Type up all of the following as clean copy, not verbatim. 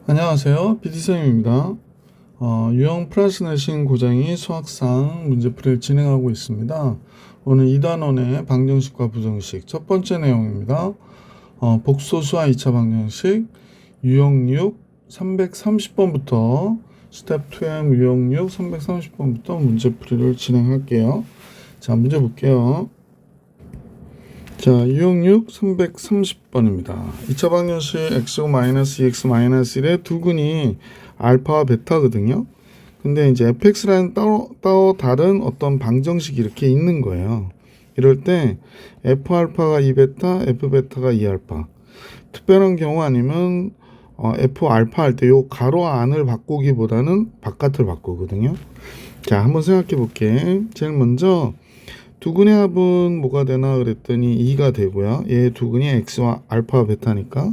안녕하세요. PD쌤입니다. 유형 플러스 내신 고정이 수학상 문제풀이를 진행하고 있습니다. 오늘 2단원의 방정식과 부정식 첫 번째 내용입니다. 복소수와 2차 방정식 유형 6 330번부터 스텝 2M 유형 6 330번부터 문제풀이를 진행할게요. 자, 문제 볼게요. 자, 유형 6 330번입니다. 2차 방정식 x-2x-1의 두근이 알파와 베타거든요. 근데 이제 fx라는 따로 다른 어떤 방정식이 이렇게 있는 거예요. 이럴 때 f알파가 2베타, f베타가 2알파. 특별한 경우 아니면 f알파 할 때 요 가로 안을 바꾸기보다는 바깥을 바꾸거든요. 자, 한번 생각해 볼게. 제일 먼저 두근의 합은 뭐가 되나 그랬더니 2가 되고요. 얘 두근이 x와 알파 베타니까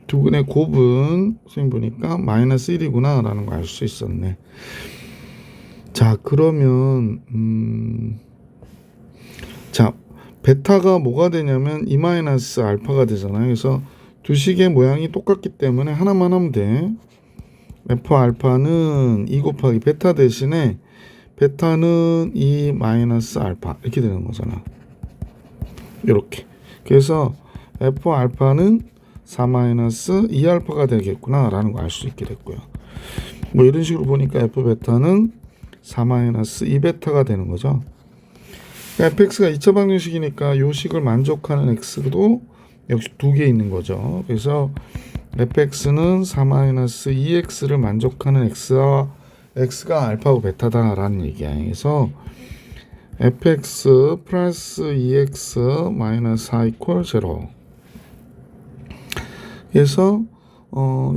두근의 곱은 선생님 보니까 마이너스 1이구나 라는 거 알 수 있었네. 자, 그러면 자, 베타가 뭐가 되냐면 2 마이너스 알파가 되잖아요. 그래서 두 식의 모양이 똑같기 때문에 하나만 하면 돼. f 알파는 2 곱하기 베타 대신에 베타는 2 마이너스 알파 이렇게 되는 거잖아. 이렇게. 그래서 f 알파는 4 마이너스 2 알파가 되겠구나 라는 거 알 수 있게 됐고요. 뭐 이런 식으로 보니까 f 베타는 4 마이너스 2 베타가 되는 거죠. fx가 2차 방정식이니까 요 식을 만족하는 x도 역시 두 개 있는 거죠. 그래서 fx는 4 마이너스 2x를 만족하는 x가 알파고 베타다라는 얘기야. 그래서 fx 플러스 2x 마이너스 4 이퀄 0. 그래서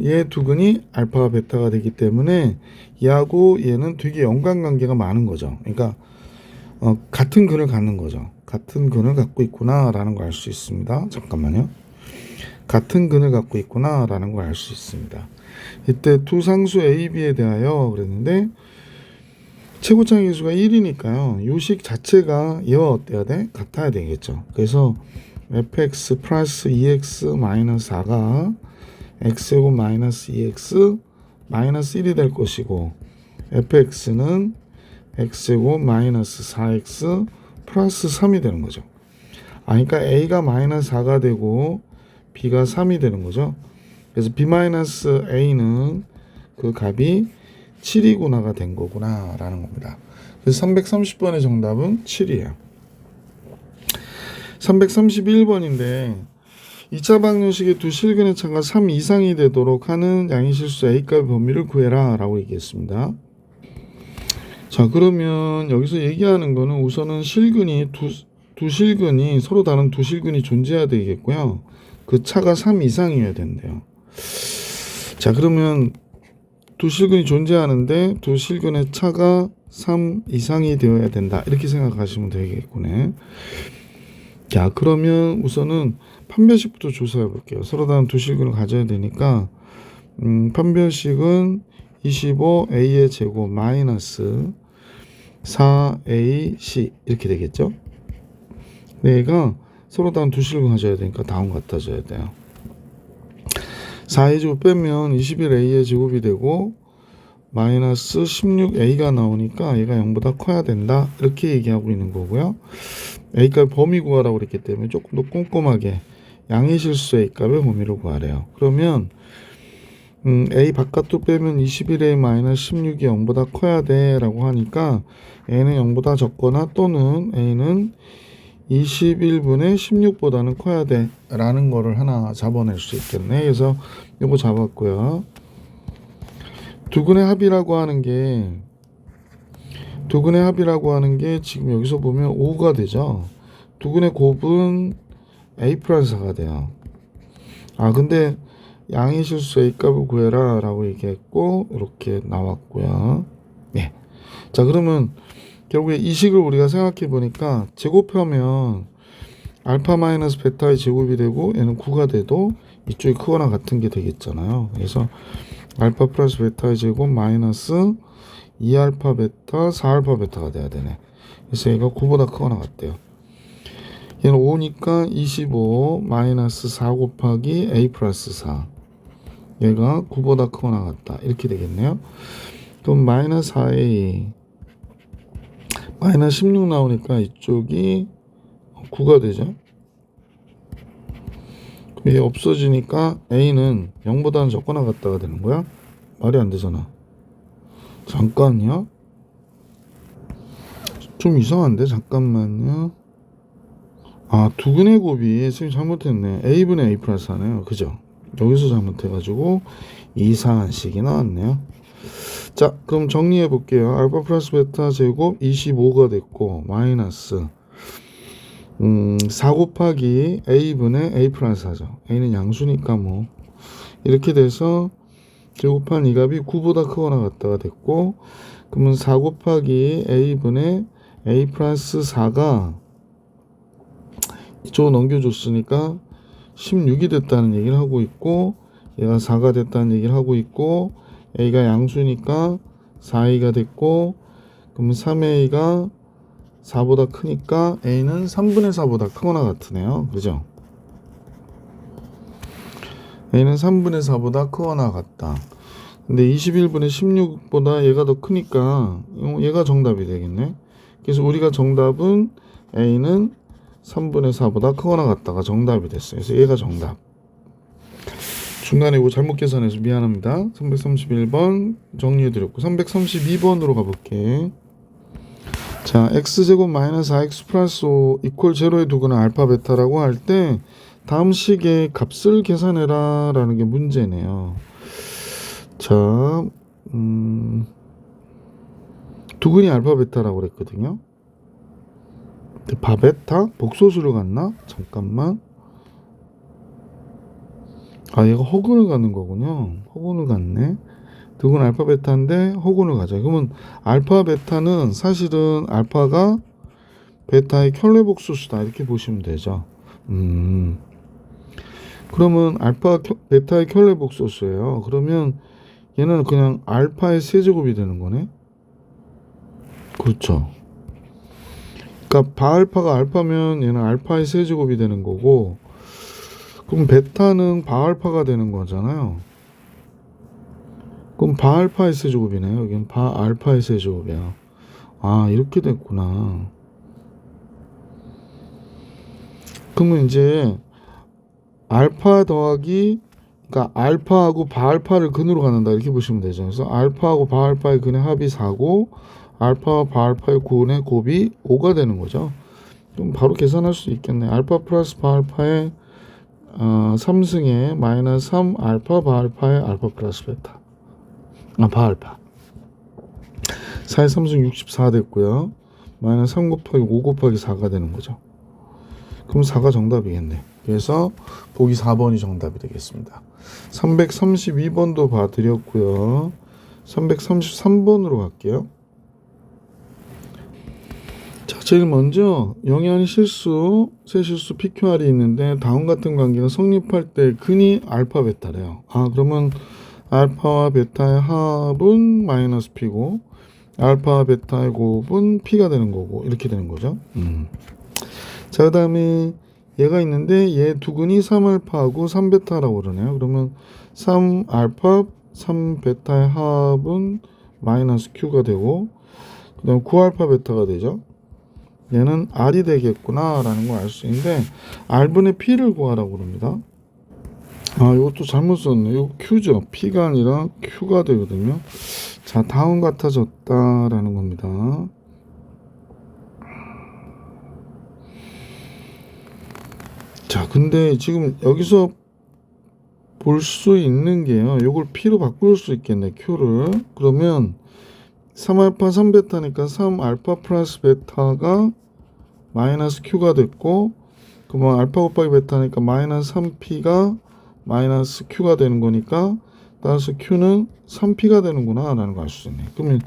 얘 두근이 알파와 베타가 되기 때문에 얘하고 얘는 되게 연관관계가 많은 거죠. 그러니까 같은 근을 갖는 거죠. 같은 근을 갖고 있구나라는 걸 알 수 있습니다. 잠깐만요. 같은 근을 갖고 있구나라는 걸 알 수 있습니다. 이때 두 상수 A, B에 대하여 그랬는데 최고차의 개수가 1이니까요. 요식 자체가 얘와 어때야 돼? 같아야 되겠죠. 그래서 fx 플러스 2x 마이너스 4가 x제곱 마이너스 2x 마이너스 1이 될 것이고 fx는 x제곱 마이너스 4x 플러스 3이 되는 거죠. 그러니까 a가 마이너스 4가 되고 b가 3이 되는 거죠. 그래서 b 마이너스 a는 그 값이 7이구나가 된 거구나 라는 겁니다. 그래서 330번의 정답은 7이에요. 331번인데 2차 방정식의 두 실근의 차가 3 이상이 되도록 하는 양의실수 A값의 범위를 구해라 라고 얘기했습니다. 자, 그러면 여기서 얘기하는 거는 우선은 실근이 두 실근이 서로 다른 두 실근이 존재해야 되겠고요. 그 차가 3 이상이어야 된대요. 자, 그러면 두 실근이 존재하는데 두 실근의 차가 3 이상이 되어야 된다. 이렇게 생각하시면 되겠구나. 자, 그러면 우선은 판별식부터 조사해 볼게요. 서로 다른 두 실근을 가져야 되니까 판별식은 25a의 제곱 마이너스 4ac 이렇게 되겠죠. 얘가 서로 다른 두 실근 가져야 되니까 다음 같아져야 돼요. 4a 제곱 빼면 21a의 제곱이 되고 마이너스 16a가 나오니까 얘가 0보다 커야 된다 이렇게 얘기하고 있는 거고요. A값 범위 구하라고 그랬기 때문에 조금 더 꼼꼼하게 양의실수 A값의 범위를 구하래요. 그러면 A 바깥도 빼면 21A 마이너스 16이 0보다 커야 돼 라고 하니까 A는 0보다 적거나 또는 A는 21분의 16보다는 커야 돼 라는 거를 하나 잡아낼 수 있겠네. 그래서 이거 잡았고요. 두근의 합이라고 하는 게 지금 여기서 보면 5가 되죠. 두근의 곱은 A 플러스 4가 돼요. 근데 양의실수 A값을 구해라 라고 얘기했고 이렇게 나왔고요. 네. 자, 그러면 결국에 이 식을 우리가 생각해 보니까 제곱하면 알파 마이너스 베타의 제곱이 되고 얘는 9가 돼도 이쪽이 크거나 같은 게 되겠잖아요. 그래서 알파 플러스 베타의 제곱 마이너스 2알파 베타 4알파 베타가 돼야 되네. 그래서 얘가 9보다 크거나 같대요. 얘는 5니까 25 마이너스 4 곱하기 a 플러스 4 얘가 9보다 크거나 같다. 이렇게 되겠네요. 그럼 마이너스 4a 마이너스 16 나오니까 이쪽이 9가 되죠. 그럼 얘 없어지니까 a는 0보다는 적거나 같다가 되는 거야? 말이 안 되잖아. 잠깐요. 좀 이상한데? 잠깐만요. 아, 두근의 곱이 선생님 잘못했네. a분의 a 플러스 하네요. 그죠? 여기서 잘못해가지고 이상한 식이 나왔네요. 자, 그럼 정리해 볼게요. 알파 플러스 베타 제곱 25가 됐고 마이너스 4 곱하기 a분의 a 플러스 하죠. a는 양수니까 뭐 이렇게 돼서 제곱한 이 값이 9보다 크거나 같다가 됐고, 그러면 4 곱하기 a분의 a 플러스 4가 이쪽으로 넘겨줬으니까 16이 됐다는 얘기를 하고 있고, 얘가 4가 됐다는 얘기를 하고 있고, a가 양수니까 4a가 됐고, 그러면 3a가 4보다 크니까 a는 3분의 4보다 크거나 같으네요. 그죠? a는 3분의 4보다 크거나 같다. 근데 21분의 16보다 얘가 더 크니까 얘가 정답이 되겠네. 그래서 우리가 정답은 a는 3분의 4보다 크거나 같다가 정답이 됐어요. 그래서 얘가 정답. 중간에 이거 잘못 계산해서 미안합니다. 331번 정리해드렸고 332번으로 가볼게. 자, x제곱 마이너스 4x 플러스 5 이퀄 제로에 두고는 알파 베타라고 할 때 다음 식의 값을 계산해라 라는 게 문제네요. 자, 두근이 알파 베타라고 그랬거든요. 바베타? 복소수를 갔나? 잠깐만. 아, 얘가 허근을 가는 거군요. 허근을 갔네. 두근 알파 베타인데 허근을 가자. 그러면 알파 베타는 사실은 알파가 베타의 켤레 복소수다 이렇게 보시면 되죠. 그러면 알파 베타의 켤레 복소수예요. 그러면 얘는 그냥 알파의 세제곱이 되는 거네. 그렇죠. 그러니까 바알파가 알파면 얘는 알파의 세제곱이 되는 거고, 그럼 베타는 바알파가 되는 거잖아요. 그럼 바알파의 세제곱이네요. 여기는 바알파의 세제곱이야. 아, 이렇게 됐구나. 그러면 이제 알파 더하기, 그러니까 알파하고 바알파를 근으로 갖는다 이렇게 보시면 되죠. 그래서 알파하고 바알파의 근의 합이 4고 알파와 바알파의 근의 곱이 5가 되는 거죠. 그럼 바로 계산할 수 있겠네. 알파 플러스 바알파의 3승의 마이너스 3 알파 바알파의 알파 플러스 베타. 바알파 4의 3승 64 됐고요. 마이너스 3 곱하기 5 곱하기 4가 되는 거죠. 그럼 4가 정답이겠네. 그래서 보기 4번이 정답이 되겠습니다. 332번도 봐드렸고요. 333번으로 갈게요. 자, 제일 먼저 영현 실수, 세실수 PQR이 있는데 다음 같은 관계가 성립할 때 근이 알파 베타래요. 그러면 알파와 베타의 합은 마이너스 P고 알파와 베타의 곱은 P가 되는 거고 이렇게 되는 거죠. 자, 그 다음에 얘가 있는데 얘 두 근이 3알파하고 3베타라고 그러네요. 그러면 3알파, 3베타의 합은 마이너스 Q가 되고 그 다음에 9알파 베타가 되죠. 얘는 R이 되겠구나 라는 걸 알 수 있는데 R분의 P를 구하라고 그럽니다. 이것도 잘못 썼네. 이거 Q죠. P가 아니라 Q가 되거든요. 자, 다음 같아졌다 라는 겁니다. 자, 근데 지금 여기서 볼 수 있는 게요. 이걸 P로 바꿀 수 있겠네. Q를. 그러면 3알파 3베타니까 3알파 플러스 베타가 마이너스 Q가 됐고, 그러면 알파 곱하기 베타니까 마이너스 3P가 마이너스 Q가 되는 거니까 따라서 Q는 3P가 되는구나 라는 걸 알 수 있네. 그러면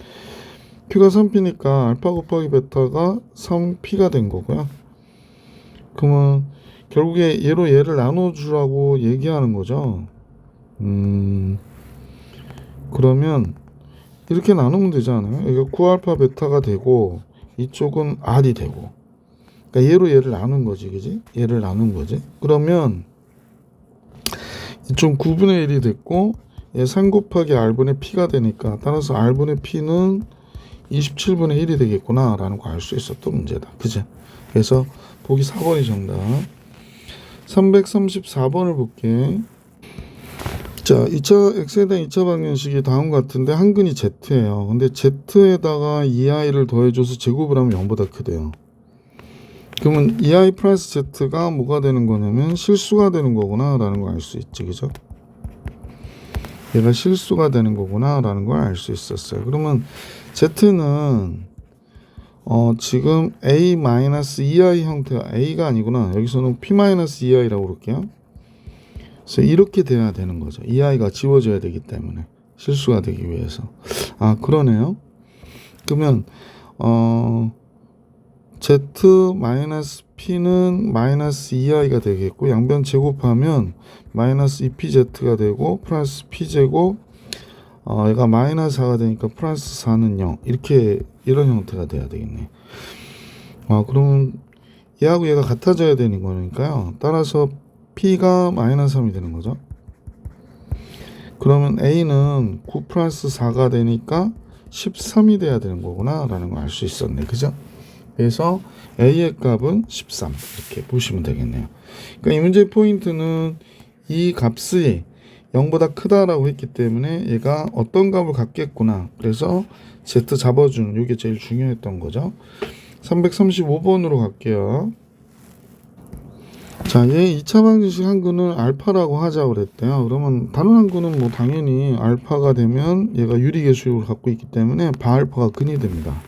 Q가 3P니까 알파 곱하기 베타가 3P가 된 거고요. 그러면 결국에 얘로 얘를 나눠주라고 얘기하는 거죠. 그러면 이렇게 나누면 되잖아요. 여기가 9알파 베타가 되고 이쪽은 R이 되고, 그러니까 얘로 얘를 나눈 거지, 그지? 얘를 나눈 거지. 그러면 이쪽 9분의 1이 됐고 얘 3 곱하기 R분의 P가 되니까 따라서 R분의 P는 27분의 1이 되겠구나 라는 거 알 수 있었던 문제다. 그죠? 그래서 보기 4번이 정답. 334번을 볼게. 자, X에 대한 2차 방정식이 다음과 같은데 한근이 Z예요. 근데 Z에다가 2i를 더해줘서 제곱을 하면 0보다 크대요. 그러면 2i 플러스 Z가 뭐가 되는 거냐면 실수가 되는 거구나 라는 걸 알 수 있지. 그죠? 얘가 실수가 되는 거구나 라는 걸 알 수 있었어요. 그러면 Z는 지금 A-2i 형태가 A가 아니구나. 여기서는 P-2i라고 그럴게요. 그래서 이렇게 돼야 되는 거죠. 2i가 지워져야 되기 때문에 실수가 되기 위해서. 아, 그러네요. 그러면 Z-P는 마이너스 2i가 되겠고 양변 제곱하면 마이너스 2PZ가 되고 플러스 P제곱 얘가 마이너스 4가 되니까 플러스 4는 0 이렇게 이런 형태가 돼야 되겠네. 그러면 얘하고 얘가 같아져야 되는 거니까요. 따라서 P가 마이너스 3이 되는 거죠. 그러면 A는 9 플러스 4가 되니까 13이 돼야 되는 거구나 라는 걸 알 수 있었네. 그죠? 그래서 A의 값은 13 이렇게 보시면 되겠네요. 그러니까 이 문제의 포인트는 이 값이 0보다 크다라고 했기 때문에 얘가 어떤 값을 갖겠구나. 그래서 Z 잡아주는 이게 제일 중요했던 거죠. 335번으로 갈게요. 자, 얘 2차 방정식 한근을 알파라고 하자고 그랬대요. 그러면 다른 한근은 뭐 당연히 알파가 되면 얘가 유리계수를 갖고 있기 때문에 바알파가 근이 됩니다.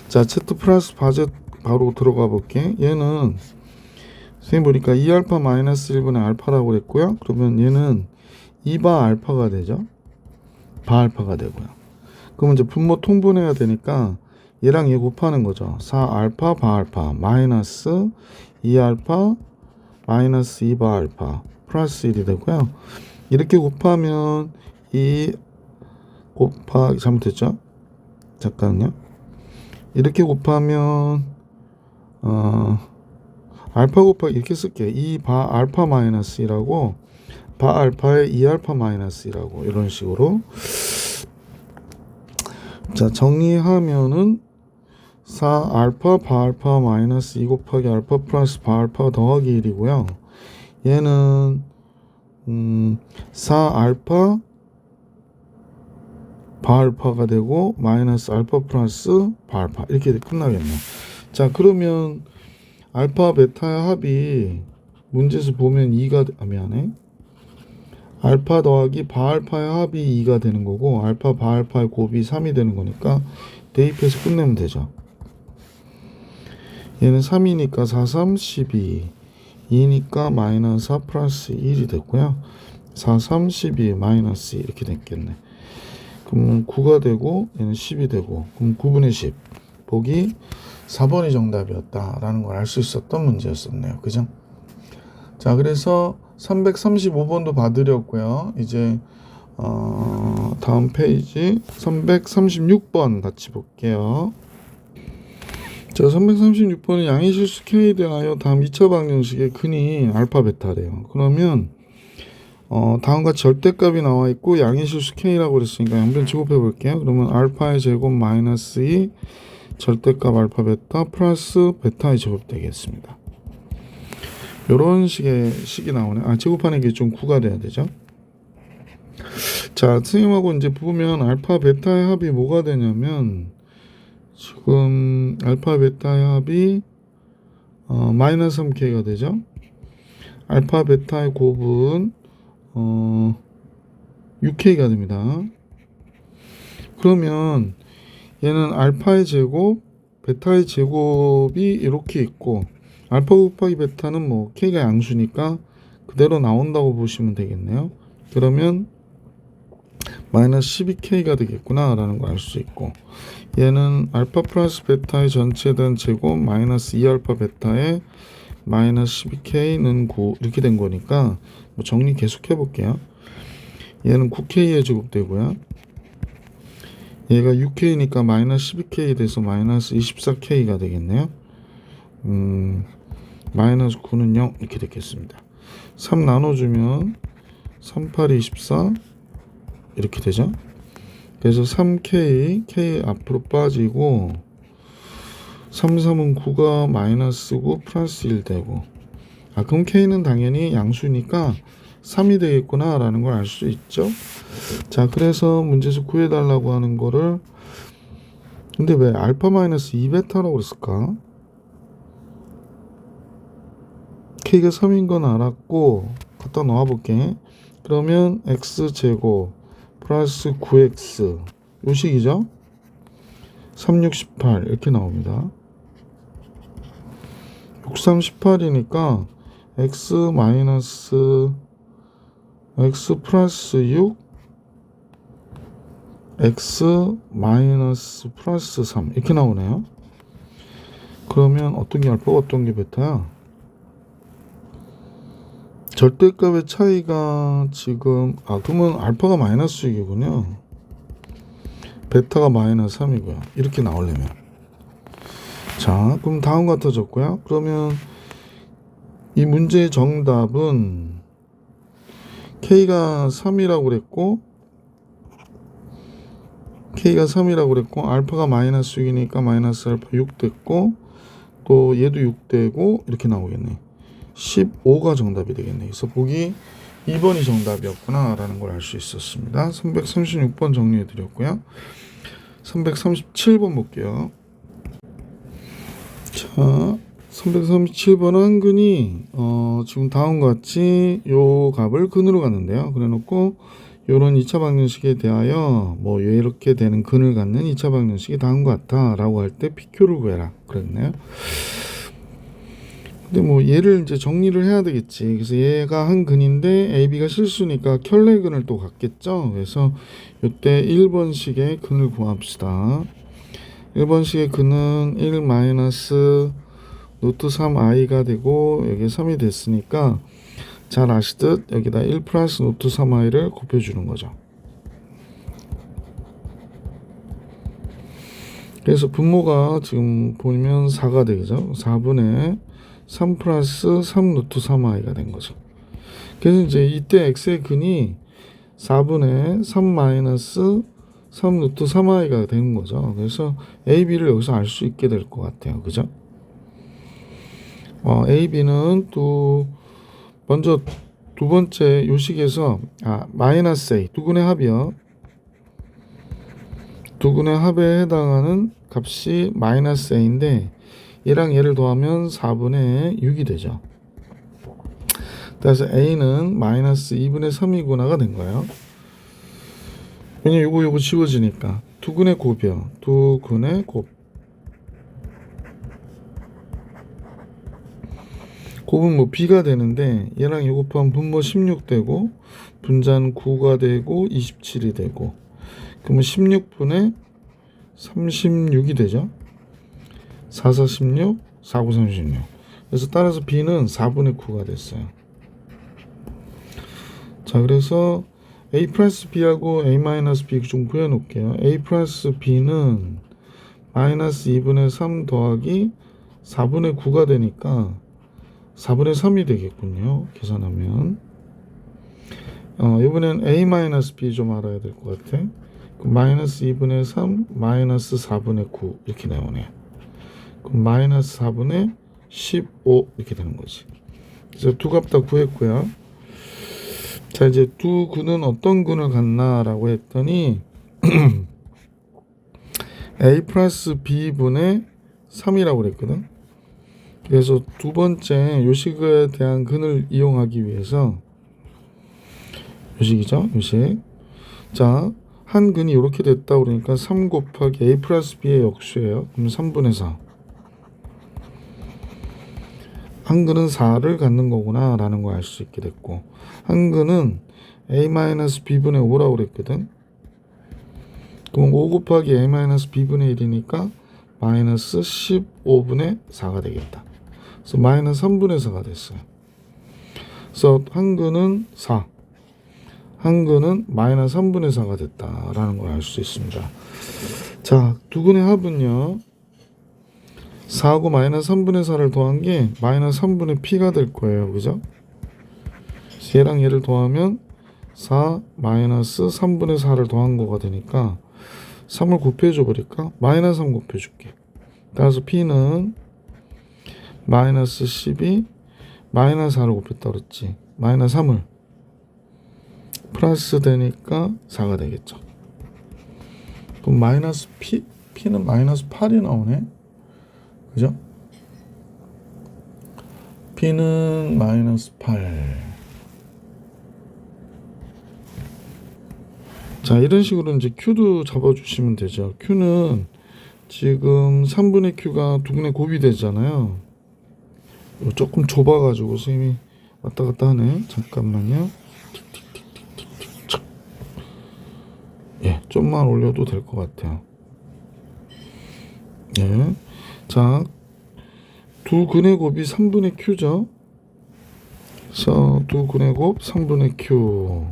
자, Z 플러스 바제 바로 들어가 볼게. 얘는 선생님 보니까 2알파 마이너스 1분의 알파라고 그랬고요. 그러면 얘는 2바 알파가 되죠. 바알파가 되고요. 그러면 이제 분모 통분해야 되니까 얘랑 얘 곱하는 거죠. 4알파 바알파 마이너스 2알파 마이너스 2바 알파 플러스 1이 되고요. 이렇게 곱하면 2 곱하기 잘못했죠? 잠깐만요. 이렇게 곱하면 알파 곱하기 이렇게 쓸게요. 2바 알파 마이너스 1하고 바 알파에 2알파 마이너스 1하고 이런 식으로. 자, 정리하면은 4알파 바알파 마이너스 2 곱하기 알파 플러스 바알파 더하기 1이고요. 얘는 4알파 바알파가 되고 마이너스 알파 플러스 바알파 이렇게 끝나겠네요. 자, 그러면 알파 베타의 합이 문제에서 보면 2가 미안해. 알파 더하기 바알파의 합이 2가 되는 거고 알파 바알파의 곱이 3이 되는 거니까 대입해서 끝내면 되죠. 얘는 3이니까 4, 3, 12 2니까 마이너스 4 플러스 1이 됐고요. 4, 3, 12 마이너스 2 이렇게 됐겠네. 그럼 9가 되고 얘는 10이 되고 그럼 9분의 10 보기 4번이 정답이었다라는 걸 알 수 있었던 문제였었네요. 그죠? 자, 그래서 335번도 봐드렸고요. 이제 다음 페이지 336번 같이 볼게요. 자, 336번은 양의 실수 K에 대하여 다음 2차 방정식의 근이 알파 베타래요. 그러면 다음과 절대값이 나와 있고 양의 실수 K라고 그랬으니까 양변 제곱해 볼게요. 그러면 알파의 제곱 마이너스 2 절대값 알파 베타 플러스 베타의 제곱 되겠습니다. 요런 식이 나오네. 제곱하는 게 좀 9가 돼야 되죠. 자, 선생님하고 이제 보면 알파 베타의 합이 뭐가 되냐면 지금 알파 베타의 합이 마이너스 3K가 되죠. 알파 베타의 곱은 6K가 됩니다. 그러면 얘는 알파의 제곱, 베타의 제곱이 이렇게 있고 알파 곱하기 베타는 뭐 K가 양수니까 그대로 나온다고 보시면 되겠네요. 그러면 마이너스 12K가 되겠구나 라는 걸 알 수 있고 얘는 알파 플러스 베타의 전체에 대한 제곱 마이너스 2알파 베타의 마이너스 12K는 9 이렇게 된 거니까 뭐 정리 계속 해볼게요. 얘는 9K의 제곱 되고요. 얘가 6K니까 마이너스 12K 돼서 마이너스 24K가 되겠네요. 마이너스 9는 0 이렇게 되겠습니다. 3 나눠주면 38, 24 이렇게 되죠. 그래서 3K, K 앞으로 빠지고 3, 3은 9가 마이너스 9 플러스 1 되고, 그럼 K는 당연히 양수니까 3이 되겠구나 라는 걸 알 수 있죠. 자, 그래서 문제에서 구해달라고 하는 거를, 근데 왜 알파 마이너스 2베타라고 그랬을까? K가 3인 건 알았고 갖다 놓아 볼게. 그러면 X제곱 플러스 9X 요 식이죠. 3, 6, 18 이렇게 나옵니다. 6, 3, 18이니까 X 마이너스 X 플러스 6 X 마이너스 플러스 3 이렇게 나오네요. 그러면 어떤 게 알파고 어떤 게 베타야? 절대값의 차이가 지금 그러면 알파가 마이너스 6이군요. 베타가 마이너스 3이고요. 이렇게 나오려면, 자, 그럼 다음 같아졌고요. 그러면 이 문제의 정답은 K가 3이라고 그랬고 알파가 마이너스 6이니까 마이너스 알파 6 됐고, 또 얘도 6 되고 이렇게 나오겠네. 15가 정답이 되겠네. 그래서 보기 2번이 정답이었구나 라는 걸 알 수 있었습니다. 336번 정리해 드렸고요. 337번 볼게요. 자, 337번 한근이 지금 다음과 같이 요 값을 근으로 갖는데요. 그래 놓고 요런 2차 방정식에 대하여 뭐 이렇게 되는 근을 갖는 2차 방정식이 다음과 같아 라고 할 때 PQ를 구해라 그랬네요. 근데 뭐 얘를 이제 정리를 해야 되겠지. 그래서 얘가 한 근인데 AB가 실수니까 켤레근을 또 갖겠죠. 그래서 이때 1번식의 근을 구합시다. 1번식의 근은 1 마이너스 루트 3i가 되고 여기 3이 됐으니까 잘 아시듯 여기다 1 플러스 루트 3i를 곱해주는 거죠. 그래서 분모가 지금 보면 4가 되죠. 4분의 3 플러스 3 루트 3i가 된 거죠. 그래서 이제 이때 x의 근이 4분의 3 마이너스 3 루트 3i가 되는 거죠. 그래서 a, b를 여기서 알 수 있게 될 것 같아요. 그죠? a, b는 또 먼저 두 번째 요식에서 마이너스 a 두근의 합이요. 두근의 합에 해당하는 값이 마이너스 a인데 얘랑 얘를 더하면 4분의 6이 되죠. 그래서 a는 마이너스 2분의 3이구나가 된 거예요. 왜냐면 요거 지워지니까 두근의 곱이요. 두근의 곱. 곱은 뭐 b가 되는데 얘랑 요거 곱하면 분모 16 되고 분자는 9가 되고 27이 되고, 그러면 16분의 36이 되죠. 4, 4, 16, 4, 9, 36. 그래서 따라서 b는 4분의 9가 됐어요. 자, 그래서 a 플러스 b하고 a 마이너스 b 좀 구해놓을게요. a 플러스 b는 마이너스 2분의 3 더하기 4분의 9가 되니까 4분의 3이 되겠군요. 계산하면. 이번엔 a 마이너스 b 좀 알아야 될 것 같아. 마이너스 2분의 3 마이너스 4분의 9 이렇게 나오네요. 그럼 마이너스 4분의 15 이렇게 되는 거지. 그래서 두 값 다 구했고요. 자, 이제 두 근은 어떤 근을 갖나라고 했더니 a 플러스 b분의 3이라고 그랬거든. 그래서 두 번째 요식에 대한 근을 이용하기 위해서 요식이죠. 요식. 자, 한 근이 이렇게 됐다 그러니까 3 곱하기 a 플러스 b의 역수예요. 그럼 3분의 4. 한 근은 4를 갖는 거구나 라는 걸 알 수 있게 됐고, 한 근은 a 마이너스 b분의 5라고 그랬거든. 그럼 5 곱하기 a 마이너스 b분의 1이니까 마이너스 15분의 4가 되겠다. 그래서 마이너스 3분의 4가 됐어요. 그래서 한 근은 4, 한 근은 마이너스 3분의 4가 됐다라는 걸 알 수 있습니다. 자, 두 근의 합은요. 4하고 마이너스 3분의 4를 더한 게 마이너스 3분의 p가 될 거예요. 그죠? 얘랑 얘를 더하면 4 마이너스 3분의 4를 더한 거가 되니까 3을 곱해줘 버릴까? 마이너스 3 곱해줄게. 따라서 P는 마이너스 12 마이너스 4를 곱했다 그랬지. 마이너스 3을 플러스 되니까 4가 되겠죠. 그럼 마이너스 P는 마이너스 8이 나오네. 그죠? P는 마이너스 8. 자, 이런 식으로 이제 Q도 잡아주시면 되죠. Q는 지금 3분의 Q가 두근의 곱이 되잖아요. 조금 좁아가지고 선생님이 왔다 갔다 하네. 잠깐만요. 예, 좀만 올려도 될 것 같아요. 예. 자, 두 근의 곱이 3분의 Q죠. 그래서 두 근의 곱 3분의 Q.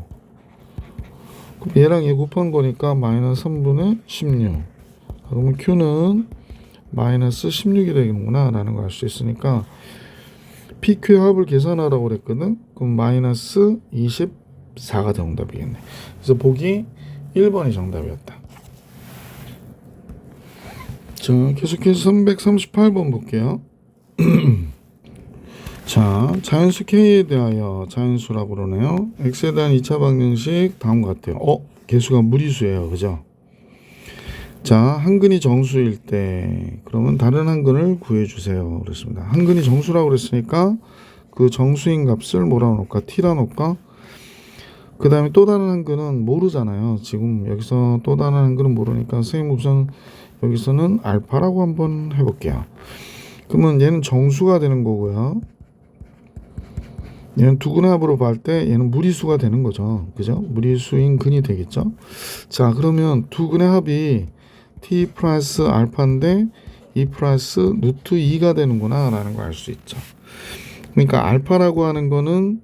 그럼 얘랑 얘 곱한 거니까 마이너스 3분의 16. 그러면 Q는 마이너스 16이 되겠구나 라는 걸 알 수 있으니까 PQ의 합을 계산하라고 그랬거든. 그럼 마이너스 24가 정답이겠네. 그래서 보기 1번이 정답이었다. 자, 계속해서 338번 볼게요. 자, 자연수 K에 대하여 자연수라고 그러네요. X에 대한 2차 방정식 다음과 같아요. 개수가 무리수예요. 그죠? 자, 한 근이 정수일 때 그러면 다른 한 근을 구해주세요. 그랬습니다. 한 근이 정수라고 그랬으니까 그 정수인 값을 뭐라 놓을까? T라 놓을까? 그 다음에 또 다른 한 근은 모르잖아요. 지금 여기서 또 다른 한 근은 모르니까 선생님 우선 여기서는 알파라고 한번 해볼게요. 그러면 얘는 정수가 되는 거고요. 얘는 두 근의 합으로 볼 때 얘는 무리수가 되는 거죠. 그죠? 무리수인 근이 되겠죠. 자, 그러면 두 근의 합이 t 플러스 알파인데 2 플러스 루트 2가 되는구나 라는 걸 알 수 있죠. 그러니까 알파라고 하는 거는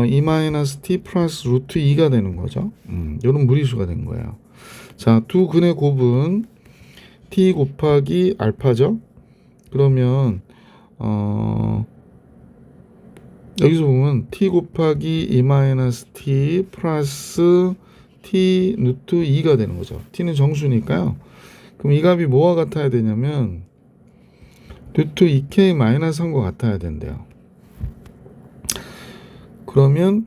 2 마이너스 t 플러스 루트 2가 되는 거죠. 이런 무리수가 된 거예요. 자, 두 근의 곱은 t 곱하기 알파죠. 그러면 여기서 보면 t 곱하기 2 마이너스 t 플러스 t 루트 2가 되는 거죠. t는 정수니까요. 그럼 이 값이 뭐와 같아야 되냐면 루트 2k 마이너스 1과 같아야 된대요. 그러면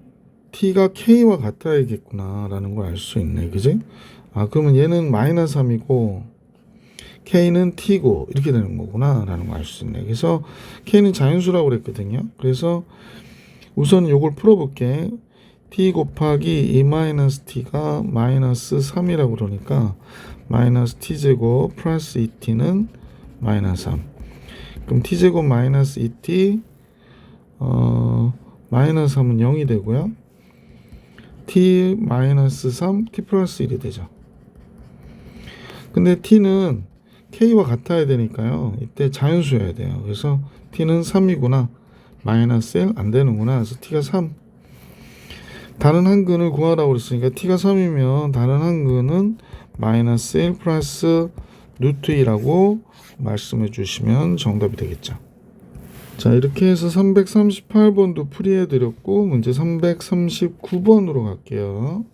t가 k와 같아야겠구나 라는 걸 알 수 있네. 그지? 그러면 얘는 마이너스 3이고 k는 t고 이렇게 되는 거구나 라는 걸 알 수 있네. 그래서 k는 자연수라고 그랬거든요. 그래서 우선 요걸 풀어볼게. t 곱하기 2 마이너스 t가 마이너스 3이라고 그러니까 마이너스 t제곱 플러스 2t는 마이너스 3. 그럼 t제곱 마이너스 2t 마이너스 3은 0이 되고요. t 마이너스 3 t 플러스 1이 되죠. 근데 t는 k와 같아야 되니까요. 이때 자연수여야 돼요. 그래서 t는 3이구나. 마이너스 1 안 되는구나. 그래서 t가 3. 다른 한 근을 구하라고 그랬으니까 t가 3이면 다른 한 근은 마이너스 1 플러스 루트 2라고 말씀해 주시면 정답이 되겠죠. 자, 이렇게 해서 338번도 풀이해 드렸고 문제 339번으로 갈게요.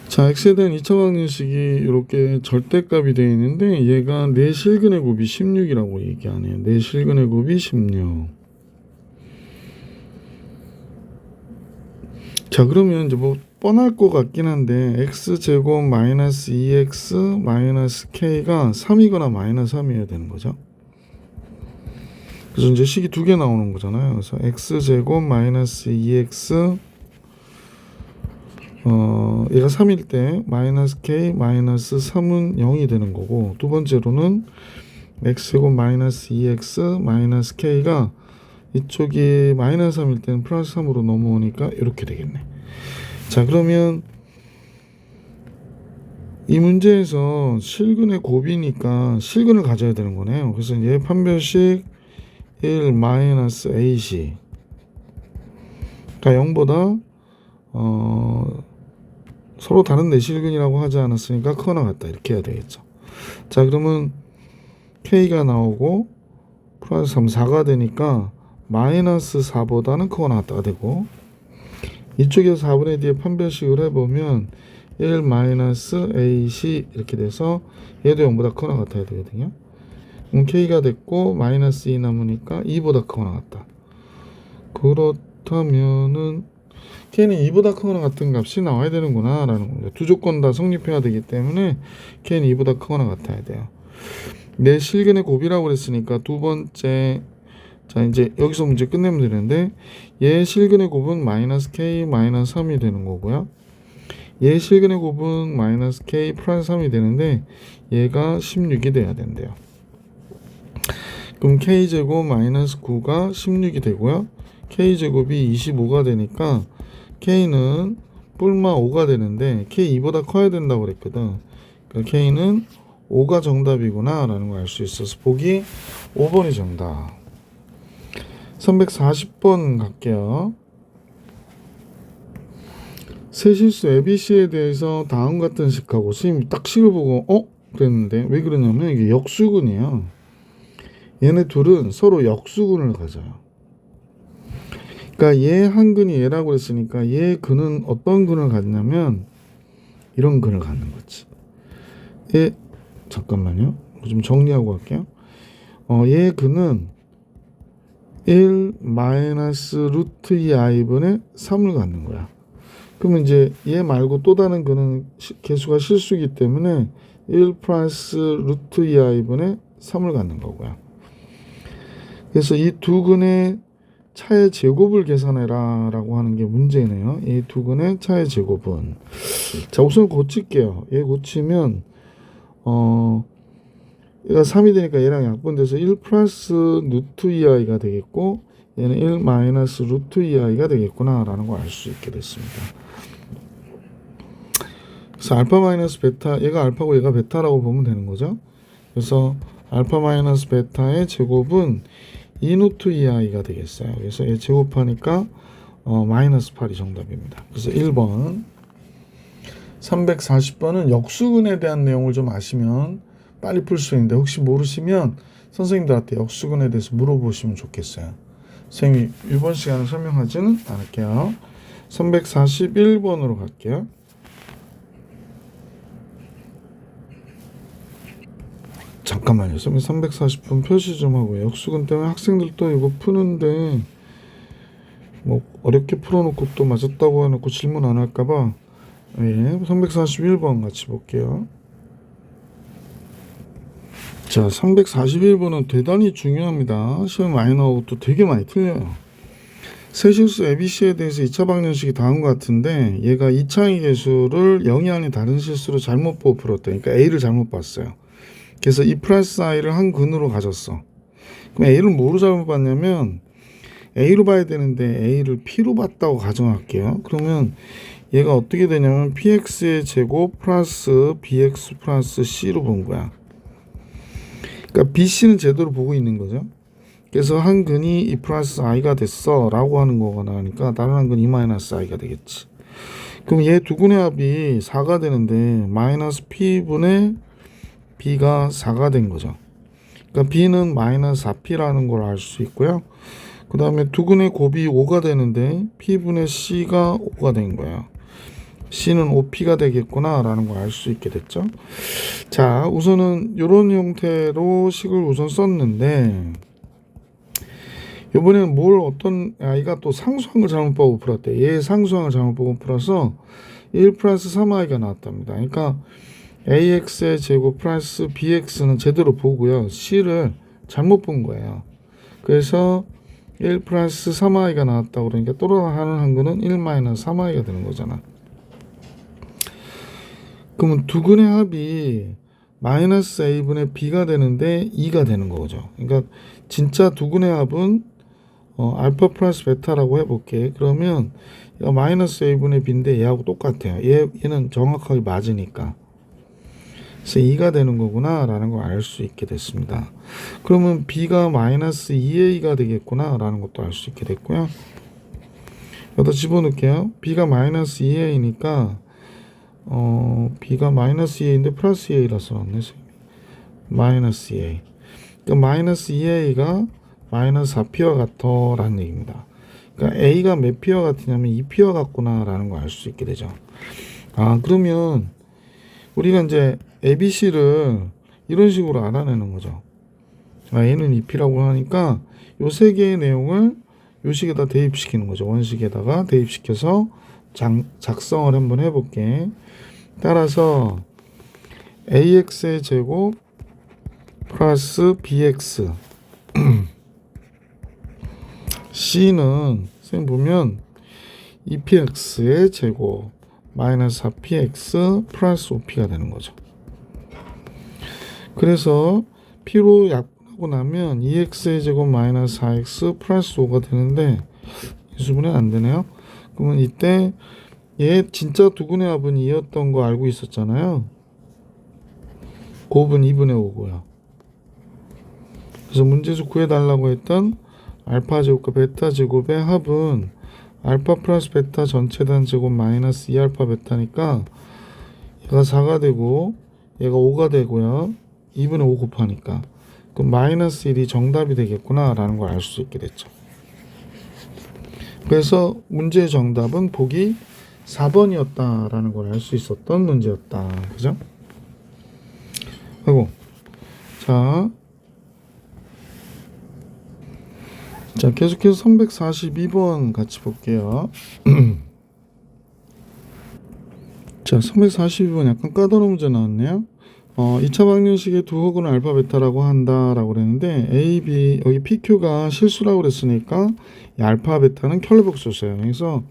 자, x에 대한 2차 방정식이 이렇게 절대값이 되어 있는데 얘가 내실근의 곱이 16이라고 얘기하네요. 내실근의 곱이 16. 자, 그러면 이제 뭐 뻔할 것 같긴 한데 x제곱 마이너스 2x 마이너스 k가 3이거나 마이너스 3이어야 되는 거죠. 그래서 이제 식이 두 개 나오는 거잖아요. 그래서 x제곱 마이너스 2x 얘가 3일 때 마이너스 k 마이너스 3은 0이 되는 거고, 두 번째로는 x제곱 마이너스 2x 마이너스 k가 이쪽이 마이너스 3일 때는 플러스 3으로 넘어오니까 이렇게 되겠네. 자, 그러면 이 문제에서 실근의 곱이니까 실근을 가져야 되는 거네요. 그래서 얘 판별식 1 마이너스 AC 가 0보다 서로 다른 내실근이라고 하지 않았으니까 크거나 같다 이렇게 해야 되겠죠. 자, 그러면 K가 나오고 플러스 3 4가 되니까 마이너스 4보다는 크거나 같다가 되고, 이쪽에서 4분의 D의 판별식을 해보면 1-AC 이렇게 돼서 얘도 0보다 크거나 같아야 되거든요. 그럼 K가 됐고 마이너스 2 남으니까 2보다 크거나 같다. 그렇다면은 K는 2보다 크거나 같은 값이 나와야 되는구나 라는 겁니다. 두 조건 다 성립해야 되기 때문에 K는 2보다 크거나 같아야 돼요. 내 실근의 곱이라고 그랬으니까 두 번째, 자 이제 여기서 문제 끝내면 되는데 얘 실근의 곱은 마이너스 K 마이너스 3이 되는 거고요. 얘 실근의 곱은 마이너스 K 플러스 3이 되는데 얘가 16이 돼야 된대요. 그럼 K제곱 마이너스 9가 16이 되고요. K제곱이 25가 되니까 K는 뿔마 5가 되는데 K 2보다 커야 된다고 그랬거든. 그러니까 K는 5가 정답이구나 라는 걸 알 수 있어서 보기 5번이 정답. 340번 갈게요. 세실수 ABC에 대해서 다음 같은 식하고 선생님이 딱 식을 보고 그랬는데 왜 그러냐면 이게 역수근이에요. 얘네 둘은 서로 역수근을 가져요. 그러니까 얘 한 근이 얘라고 그랬으니까 얘 근은 어떤 근을 갖냐면 이런 근을 갖는 거지. 얘 잠깐만요. 좀 정리하고 갈게요. 얘 근은 1 마이너스 루트 2i분의 3을 갖는 거야. 그러면 이제 얘 말고 또 다른 근은 개수가 실수이기 때문에 1 플러스 루트 2i분의 3을 갖는 거고요. 그래서 이 두 근의 차의 제곱을 계산해라 라고 하는 게 문제네요. 이 두 근의 차의 제곱은, 자 우선 고칠게요. 얘 고치면 얘가 3이 되니까 얘랑 약분돼서 1 플러스 루트 2i가 되겠고 얘는 1 마이너스 루트 2i가 되겠구나 라는 걸 알 수 있게 됐습니다. 그래서 알파 마이너스 베타, 얘가 알파고 얘가 베타라고 보면 되는 거죠. 그래서 알파 마이너스 베타의 제곱은 2 루트 2i가 되겠어요. 그래서 얘 제곱하니까 마이너스 8이 정답입니다. 그래서 1번. 340번은 역수근에 대한 내용을 좀 아시면 빨리 풀 수 있는데 혹시 모르시면 선생님들한테 역수근에 대해서 물어보시면 좋겠어요. 선생님이 이번 시간에 설명하지는 않을게요. 341번으로 갈게요. 잠깐만요. 340분 표시 좀 하고 역수근 때문에 학생들도 이거 푸는데 뭐 어렵게 풀어놓고 또 맞았다고 해놓고 질문 안 할까봐. 예, 341번 같이 볼게요. 자, 341번은 대단히 중요합니다. 시험 많이 나오고 또 되게 많이 틀려요. 세실수 ABC에 대해서 2차 방정식이 다음과 같은데 얘가 2차의 개수를 0이 아닌 다른 실수로 잘못 보고 풀었다. 그러니까 A를 잘못 봤어요. 그래서 이 플러스 i를 한 근으로 가졌어. 그럼 A를 뭐로 잘못 봤냐면 A로 봐야 되는데 A를 P로 봤다고 가정할게요. 그러면 얘가 어떻게 되냐면 PX의 제곱 플러스 BX 플러스 C로 본 거야. 그러니까 BC는 제대로 보고 있는 거죠. 그래서 한 근이 2 플러스 i가 됐어 라고 하는 거가 나오니까 다른 한 근 2 마이너스 i가 되겠지. 그럼 얘 두 근의 합이 4가 되는데 마이너스 P분의 B가 4가 된 거죠. 그러니까 B는 마이너스 4P라는 걸 알 수 있고요. 그 다음에 두 근의 곱이 5가 되는데 P분의 C가 5가 된 거예요. C는 5P가 되겠구나 라는 걸 알 수 있게 됐죠. 자, 우선은 이런 형태로 식을 우선 썼는데 이번에는 어떤 아이가 또 상수항을 잘못 보고 풀었대. 얘 상수항을 잘못 보고 풀어서 1 플러스 3i가 나왔답니다. 그러니까 AX의 제곱 플러스 BX는 제대로 보고요. C를 잘못 본 거예요. 그래서 1 플러스 3i가 나왔다고 그러니까 또 하는 한근은 1 마이너스 3i가 되는 거잖아. 그러면 두 근의 합이 마이너스 a분의 b가 되는데 2가 되는 거죠. 그러니까 진짜 두 근의 합은 알파 플러스 베타라고 해볼게. 그러면 마이너스 a분의 b인데 얘하고 똑같아요. 얘는 정확하게 맞으니까. 그래서 2가 되는 거구나 라는 걸 알 수 있게 됐습니다. 그러면 b가 마이너스 2a가 되겠구나 라는 것도 알 수 있게 됐고요. 여기다 집어넣을게요. b가 마이너스 2a니까 b가 마이너스 2a인데 플러스 2a라서 나왔네. 마이너스 2a. 그러니까 마이너스 2a가 마이너스 4p와 같아 라는 얘기입니다. 그러니까 A가 몇 P와 같으냐면 2P와 같구나 라는 걸 알 수 있게 되죠. 그러면 우리가 이제 ABC를 이런 식으로 알아내는 거죠. A는 2P라고 하니까 요 세 개의 내용을 요 식에다 대입시키는 거죠. 원식에다가 대입시켜서 작성을 한번 해볼게. 따라서 AX의 제곱 플러스 BX C는 선생님 보면 2PX의 제곱 마이너스 4PX 플러스 5P가 되는 거죠. 그래서 P로 약분하고 나면 2X의 제곱 마이너스 4X 플러스 5가 되는데 이 수분은 안 되네요. 그러면 이때 얘 진짜 두근의 합은 2였던 거 알고 있었잖아요. 곱은 2분의 5고요. 그래서 문제에서 구해달라고 했던 알파 제곱과 베타 제곱의 합은 알파 플러스 베타 전체 단 제곱 마이너스 2알파 베타니까 얘가 4가 되고 얘가 5가 되고요. 2분의 5 곱하니까 그럼 마이너스 1이 정답이 되겠구나 라는 걸 알 수 있게 됐죠. 그래서 문제의 정답은 보기 4번이었다 라는 걸 알 수 있었던 문제였다. 그죠? 하고 자 계속해서 342번 같이 볼게요. 자 342번 약간 까다로운 문제 나왔네요. 2차 방정식의 두 홀은 알파 베타라고 한다라고 그랬는데 A, B 여기 PQ가 실수라고 그랬으니까 이 알파 베타는 켤레복수였어요. 그래서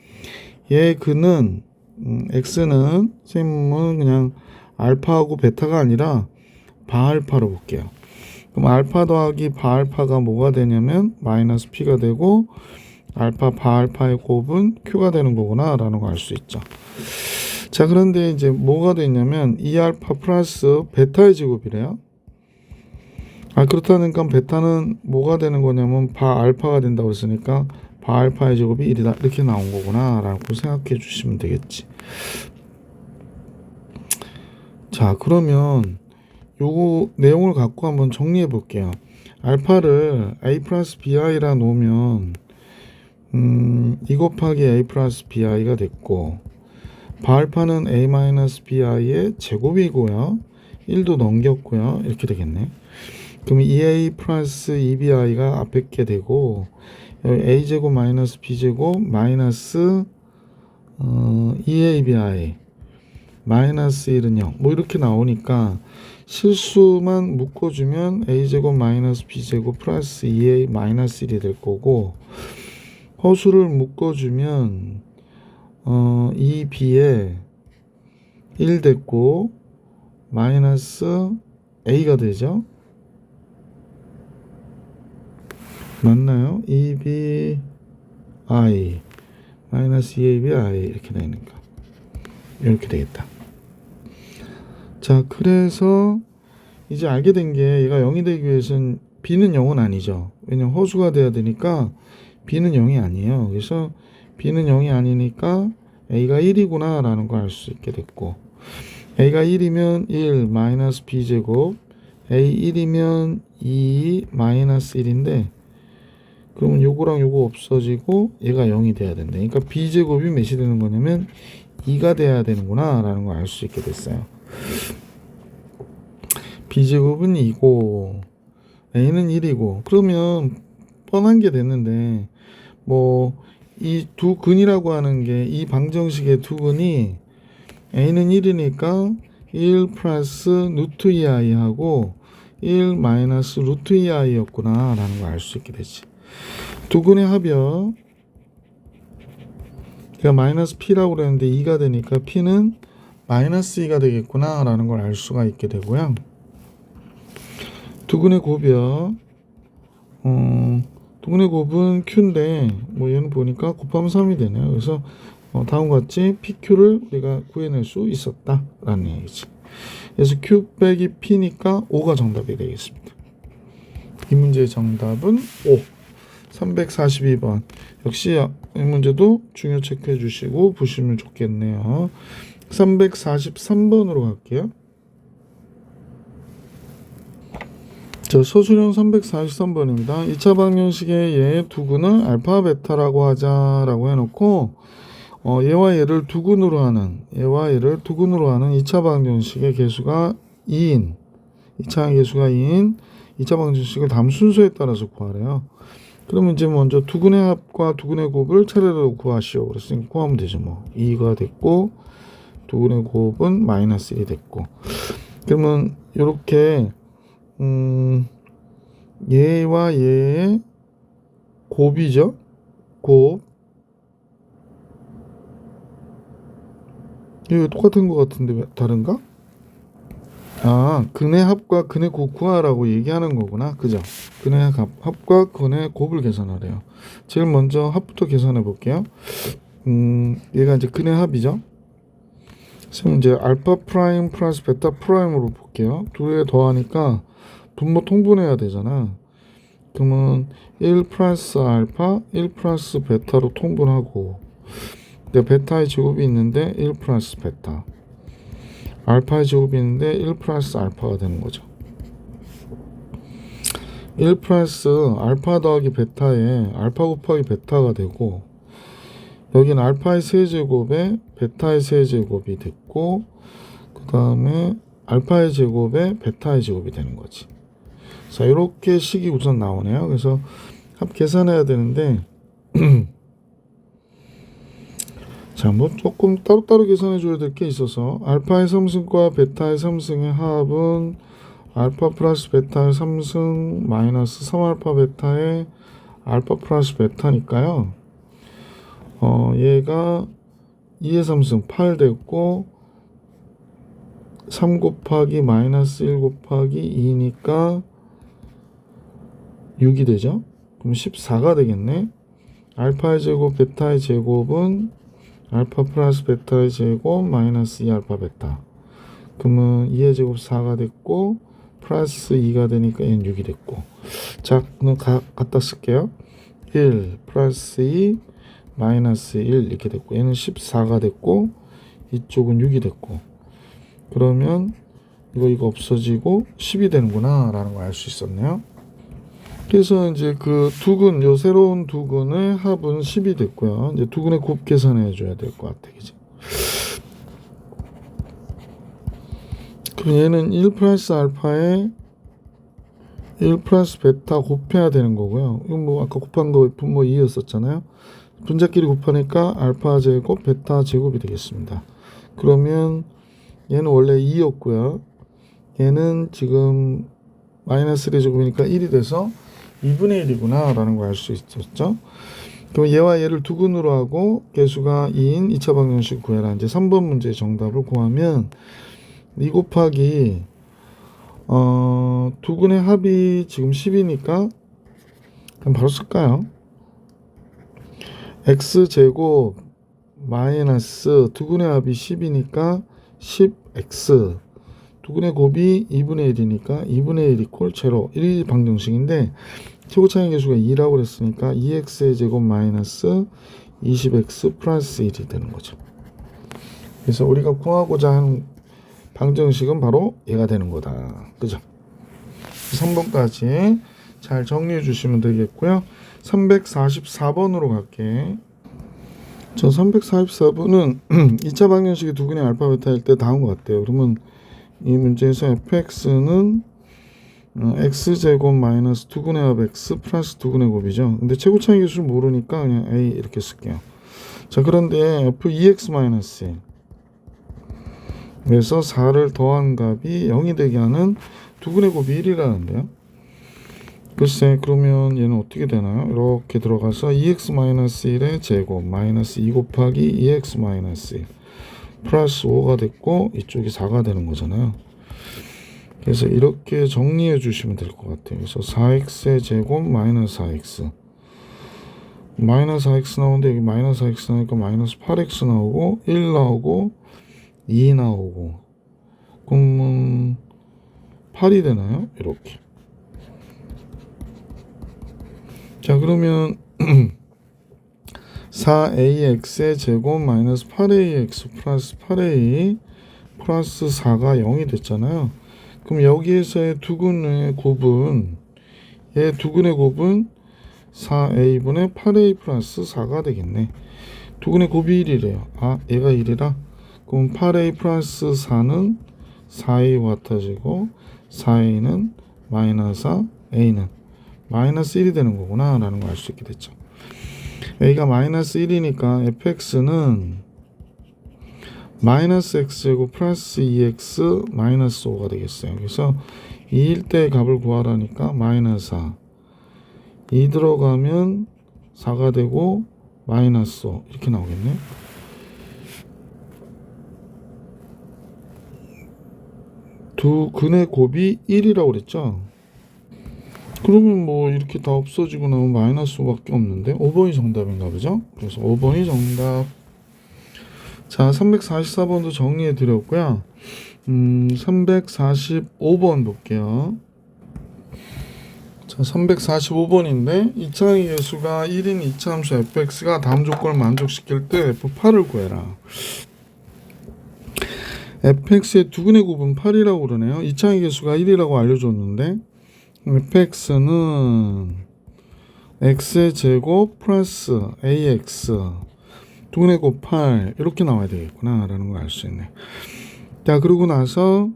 얘 그는 X는 선생님은 그냥 알파하고 베타가 아니라 바알파로 볼게요. 그럼 알파 더하기 바알파가 뭐가 되냐면 마이너스 P가 되고 알파 바알파의 곱은 Q가 되는 거구나 라는 거 알 수 있죠. 자 그런데 이제 뭐가 되냐면 2알파 플러스 베타의 제곱이래요. 그렇다니까 베타는 뭐가 되는 거냐면 바알파가 된다고 했으니까 바알파의 제곱이 1이다 이렇게 나온 거구나 라고 생각해 주시면 되겠지. 자 그러면 요거 내용을 갖고 한번 정리해 볼게요. 알파를 A 플러스 BI라 놓으면 2 곱하기 A 플러스 BI가 됐고 바알파는 A 마이너스 BI의 제곱이고요. 1도 넘겼고요. 이렇게 되겠네. 그럼 2A 플러스 2BI가 앞에 게 되고 여기 A제곱 마이너스 B제곱 마이너스 2ABI 마이너스 1은 0 뭐 이렇게 나오니까 실수만 묶어주면 A제곱 마이너스 B제곱 플러스 2A 마이너스 1이 될 거고 허수를 묶어주면 2B에 1 됐고 마이너스 A가 되죠. 맞나요? 2BI 마이너스 2ABI 이렇게 되니까 이렇게 되겠다. 자 그래서 이제 알게 된 게 얘가 0이 되기 위해서는 B는 0은 아니죠. 왜냐면 허수가 돼야 되니까 B는 0이 아니에요. 그래서 B는 0이 아니니까 A가 1이구나 라는 걸 알 수 있게 됐고 A가 1이면 1 마이너스 B제곱 A 1이면 2 마이너스 1인데 그러면 요거랑 요거 없어지고 얘가 0이 돼야 된다. 그러니까 B제곱이 몇이 되는 거냐면 2가 돼야 되는구나 라는 걸 알 수 있게 됐어요. B제곱은 2고 A는 1이고 그러면 뻔한 게 됐는데 뭐 이 두 근이라고 하는 게 이 방정식의 두 근이 A는 1이니까 1 플러스 루트 2i 하고 1 마이너스 루트 2i 였구나 라는 걸 알 수 있게 되지. 두 근의 합이요. 제가 마이너스 P라고 그랬는데 2가 되니까 P는 마이너스 2가 되겠구나 라는 걸 알 수가 있게 되고요. 두 근의 곱이요. 두 근의 곱은 Q인데 뭐 얘는 보니까 곱하면 3이 되네요. 그래서 다음과 같이 PQ를 우리가 구해낼 수 있었다 라는 얘기지. 그래서 Q 빼기 P니까 5가 정답이 되겠습니다. 이 문제의 정답은 5. 342번. 역시 이 문제도 중요 체크해 주시고 보시면 좋겠네요. 343번으로 갈게요. 자, 소수령 343번입니다. 2차 방정식의 얘 두근을 알파 베타라고 하자라고 해놓고 얘와 얘를 두근으로 하는 2차 방정식의 개수가 2인 2차 개수가 2인 2차 방정식을 다음 순서에 따라서 구하래요. 그러면 이제 먼저 두근의 합과 두근의 곱을 차례로 구하시오. 그랬으니까 구하면 되죠. 뭐 2가 됐고 두근의 곱은 마이너스 1이 됐고, 그러면 이렇게 얘와 얘의 곱이죠. 곱. 이거 똑같은 것 같은데 왜 다른가? 아, 근의 합과 근의 곱 구하라고 얘기하는 거구나. 그죠? 근의 합과 근의 곱을 계산하래요. 제일 먼저 합부터 계산해 볼게요. 얘가 이제 근의 합이죠. 그럼 이제 알파 프라임 플러스 베타 프라임으로 볼게요. 두 개 더하니까 분모 통분해야 되잖아. 그러면 1 플러스 알파, 1 플러스 베타로 통분하고, 베타의 제곱이 있는데 1 플러스 베타, 알파의 제곱이 있는데 1 플러스 알파가 되는 거죠. 1 플러스 알파 더하기 베타에 알파 곱하기 베타가 되고, 여기는 알파의 세제곱에 베타의 세제곱이 됐고, 그 다음에 알파의 제곱에 베타의 제곱이 되는 거지. 자, 이렇게 식이 우선 나오네요. 그래서 합 계산해야 되는데 자, 뭐 조금 따로따로 계산해 줘야 될 게 있어서, 알파의 3승과 베타의 3승의 합은 알파 플러스 베타의 3승 마이너스 3알파 베타의 알파 플러스 베타니까요. 얘가 2의 3승 8 됐고, 3 곱하기 마이너스 1 곱하기 2니까 6이 되죠. 그럼 14가 되겠네. 알파의 제곱 베타의 제곱은 알파 플러스 베타의 제곱 마이너스 2알파 베타. 그러면 2의 제곱 4가 됐고 플러스 2가 되니까 얘는 6이 됐고. 자, 그럼 갖다 쓸게요. 1 플러스 2 마이너스 1 이렇게 됐고, 얘는 14가 됐고 이쪽은 6이 됐고, 그러면 이거 없어지고 10이 되는구나 라는 걸 알 수 있었네요. 그래서 이제 그 두근, 요 새로운 두근의 합은 10이 됐고요. 이제 두근의 곱 계산해 줘야 될 것 같아. 그죠? 그럼 얘는 1 플러스 알파에 1 플러스 베타 곱해야 되는 거고요. 이건 뭐 아까 곱한 거 분모 2였었잖아요. 분자끼리 곱하니까 알파 제곱 베타 제곱이 되겠습니다. 그러면 얘는 원래 2였고요. 얘는 지금 마이너스 1의 제곱이니까 1이 돼서 2분의 1이구나 라는 걸 알 수 있었죠. 그럼 얘와 얘를 두근으로 하고 개수가 2인 2차 방정식 구해라. 이제 3번 문제의 정답을 구하면 2 곱하기 두근의 합이 지금 10이니까 그럼 바로 쓸까요? x제곱 마이너스 두근의 합이 10이니까 10x, 두근의 곱이 2분의 1이니까 2분의 1 이퀄 제로. 1 방정식인데 최고차의 개수가 2라고 그랬으니까 2x의 제곱 마이너스 20x 플러스 1이 되는 거죠. 그래서 우리가 구하고자 하는 방정식은 바로 얘가 되는 거다. 그죠? 3번까지 잘 정리해 주시면 되겠고요. 344번으로 갈게. 저 344번은 2차 방정식이 두근의 알파 베타일 때 다운 것 같아요. 그러면 이 문제에서 fx는 x제곱 마이너스 두근의 합 x 플러스 두근의 곱이죠. 근데 최고차의 개수를 모르니까 그냥 a 이렇게 쓸게요. 자, 그런데 f2x 마이너스 1, 그래서 4를 더한 값이 0이 되게 하는 두근의 곱이 1이라는데요. 글쎄, 그러면 얘는 어떻게 되나요? 이렇게 들어가서 2x 마이너스 1의 제곱 마이너스 2 곱하기 2x 마이너스 1 플러스 5가 됐고 이쪽이 4가 되는 거잖아요. 그래서 이렇게 정리해 주시면 될 것 같아요. 그래서 4x의 제곱 마이너스 4x, 마이너스 4x 나오는데 여기 마이너스 4x 나오니까 마이너스 8x 나오고 1 나오고 2 나오고, 그러면 8이 되나요? 이렇게. 자, 그러면 4ax의 제곱 마이너스 8ax 플러스 8a 플러스 4가 0이 됐잖아요. 그럼 여기에서의 두근의 곱은, 얘 두근의 곱은 4a분의 8a 플러스 4가 되겠네. 두근의 곱이 1이래요. 아, 얘가 1이라? 그럼 8a 플러스 4는 4a와 같아지고 4a는 마이너스 4, a는 마이너스 1이 되는 거구나 라는 걸 알 수 있게 됐죠. a가 마이너스 1이니까 fx는 마이너스 x제곱 플러스 2x 마이너스 5가 되겠어요. 그래서 2일 때 값을 구하라니까 마이너스 4, 2 들어가면 4가 되고 마이너스 5 이렇게 나오겠네. 두 근의 곱이 1이라고 그랬죠. 그러면 뭐 이렇게 다 없어지고 나면 마이너스 5밖에 없는데 5번이 정답인가 보죠. 그래서 5번이 정답. 자, 344번도 정리해 드렸고요. 345번 볼게요. 자, 345번인데 이차의 계수가 1인 이차함수 fx가 다음 조건을 만족시킬 때 f8을 구해라. fx의 두근의 곱은 8이라고 그러네요. 이차의 계수가 1이라고 알려줬는데 fx는 x의 제곱 플러스 ax 두근의 곱 8 이렇게 나와야 되겠구나 라는 걸 알 수 있네. 자, 그러고 나서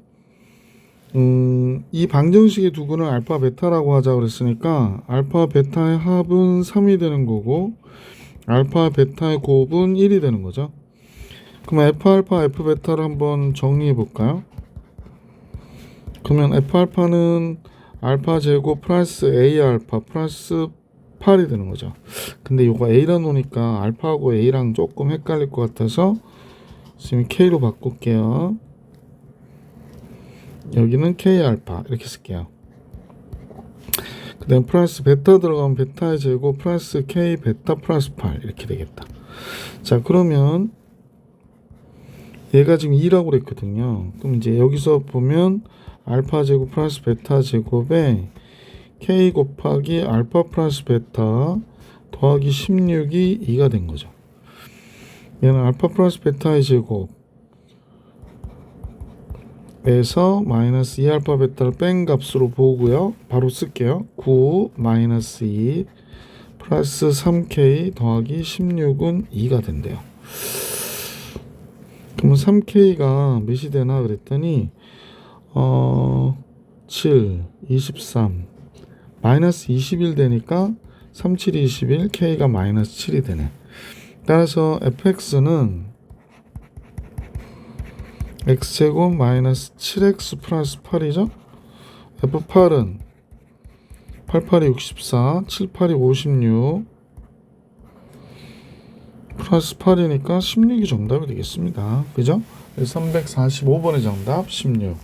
이 방정식의 두근을 알파 베타라고 하자 그랬으니까 알파 베타의 합은 3이 되는 거고 알파 베타의 곱은 1이 되는 거죠. 그럼 f 알파 f 베타를 한번 정리해 볼까요? 그러면 f 알파는 알파 제곱 플러스 a 알파 플러스 8이 되는 거죠. 근데 이거 a라 놓으니까 알파하고 a랑 조금 헷갈릴 것 같아서 지금 k로 바꿀게요. 여기는 k 알파 이렇게 쓸게요. 그 다음 플러스 베타 들어가면 베타의 제곱 플러스 k 베타 플러스 8 이렇게 되겠다. 자, 그러면 얘가 지금 2라고 그랬거든요. 그럼 이제 여기서 보면 알파 제곱 플러스 베타 제곱에 k 곱하기 알파 플러스 베타 더하기 16이 2가 된 거죠. 얘는 알파 플러스 베타의 제곱에서 마이너스 2알파 베타를 뺀 값으로 보고요. 바로 쓸게요. 9 마이너스 2 플러스 3k 더하기 16은 2가 된대요. 그러면 3k가 몇이 되나 그랬더니 7, 23 마이너스 21 되니까 3, 7, 21 k가 마이너스 7이 되네. 따라서 fx는 x제곱 마이너스 7x 플러스 8이죠. f8은 8, 8이 64 7, 8이 56 플러스 8이니까 16이 정답이 되겠습니다. 그죠? 345번의 정답 16.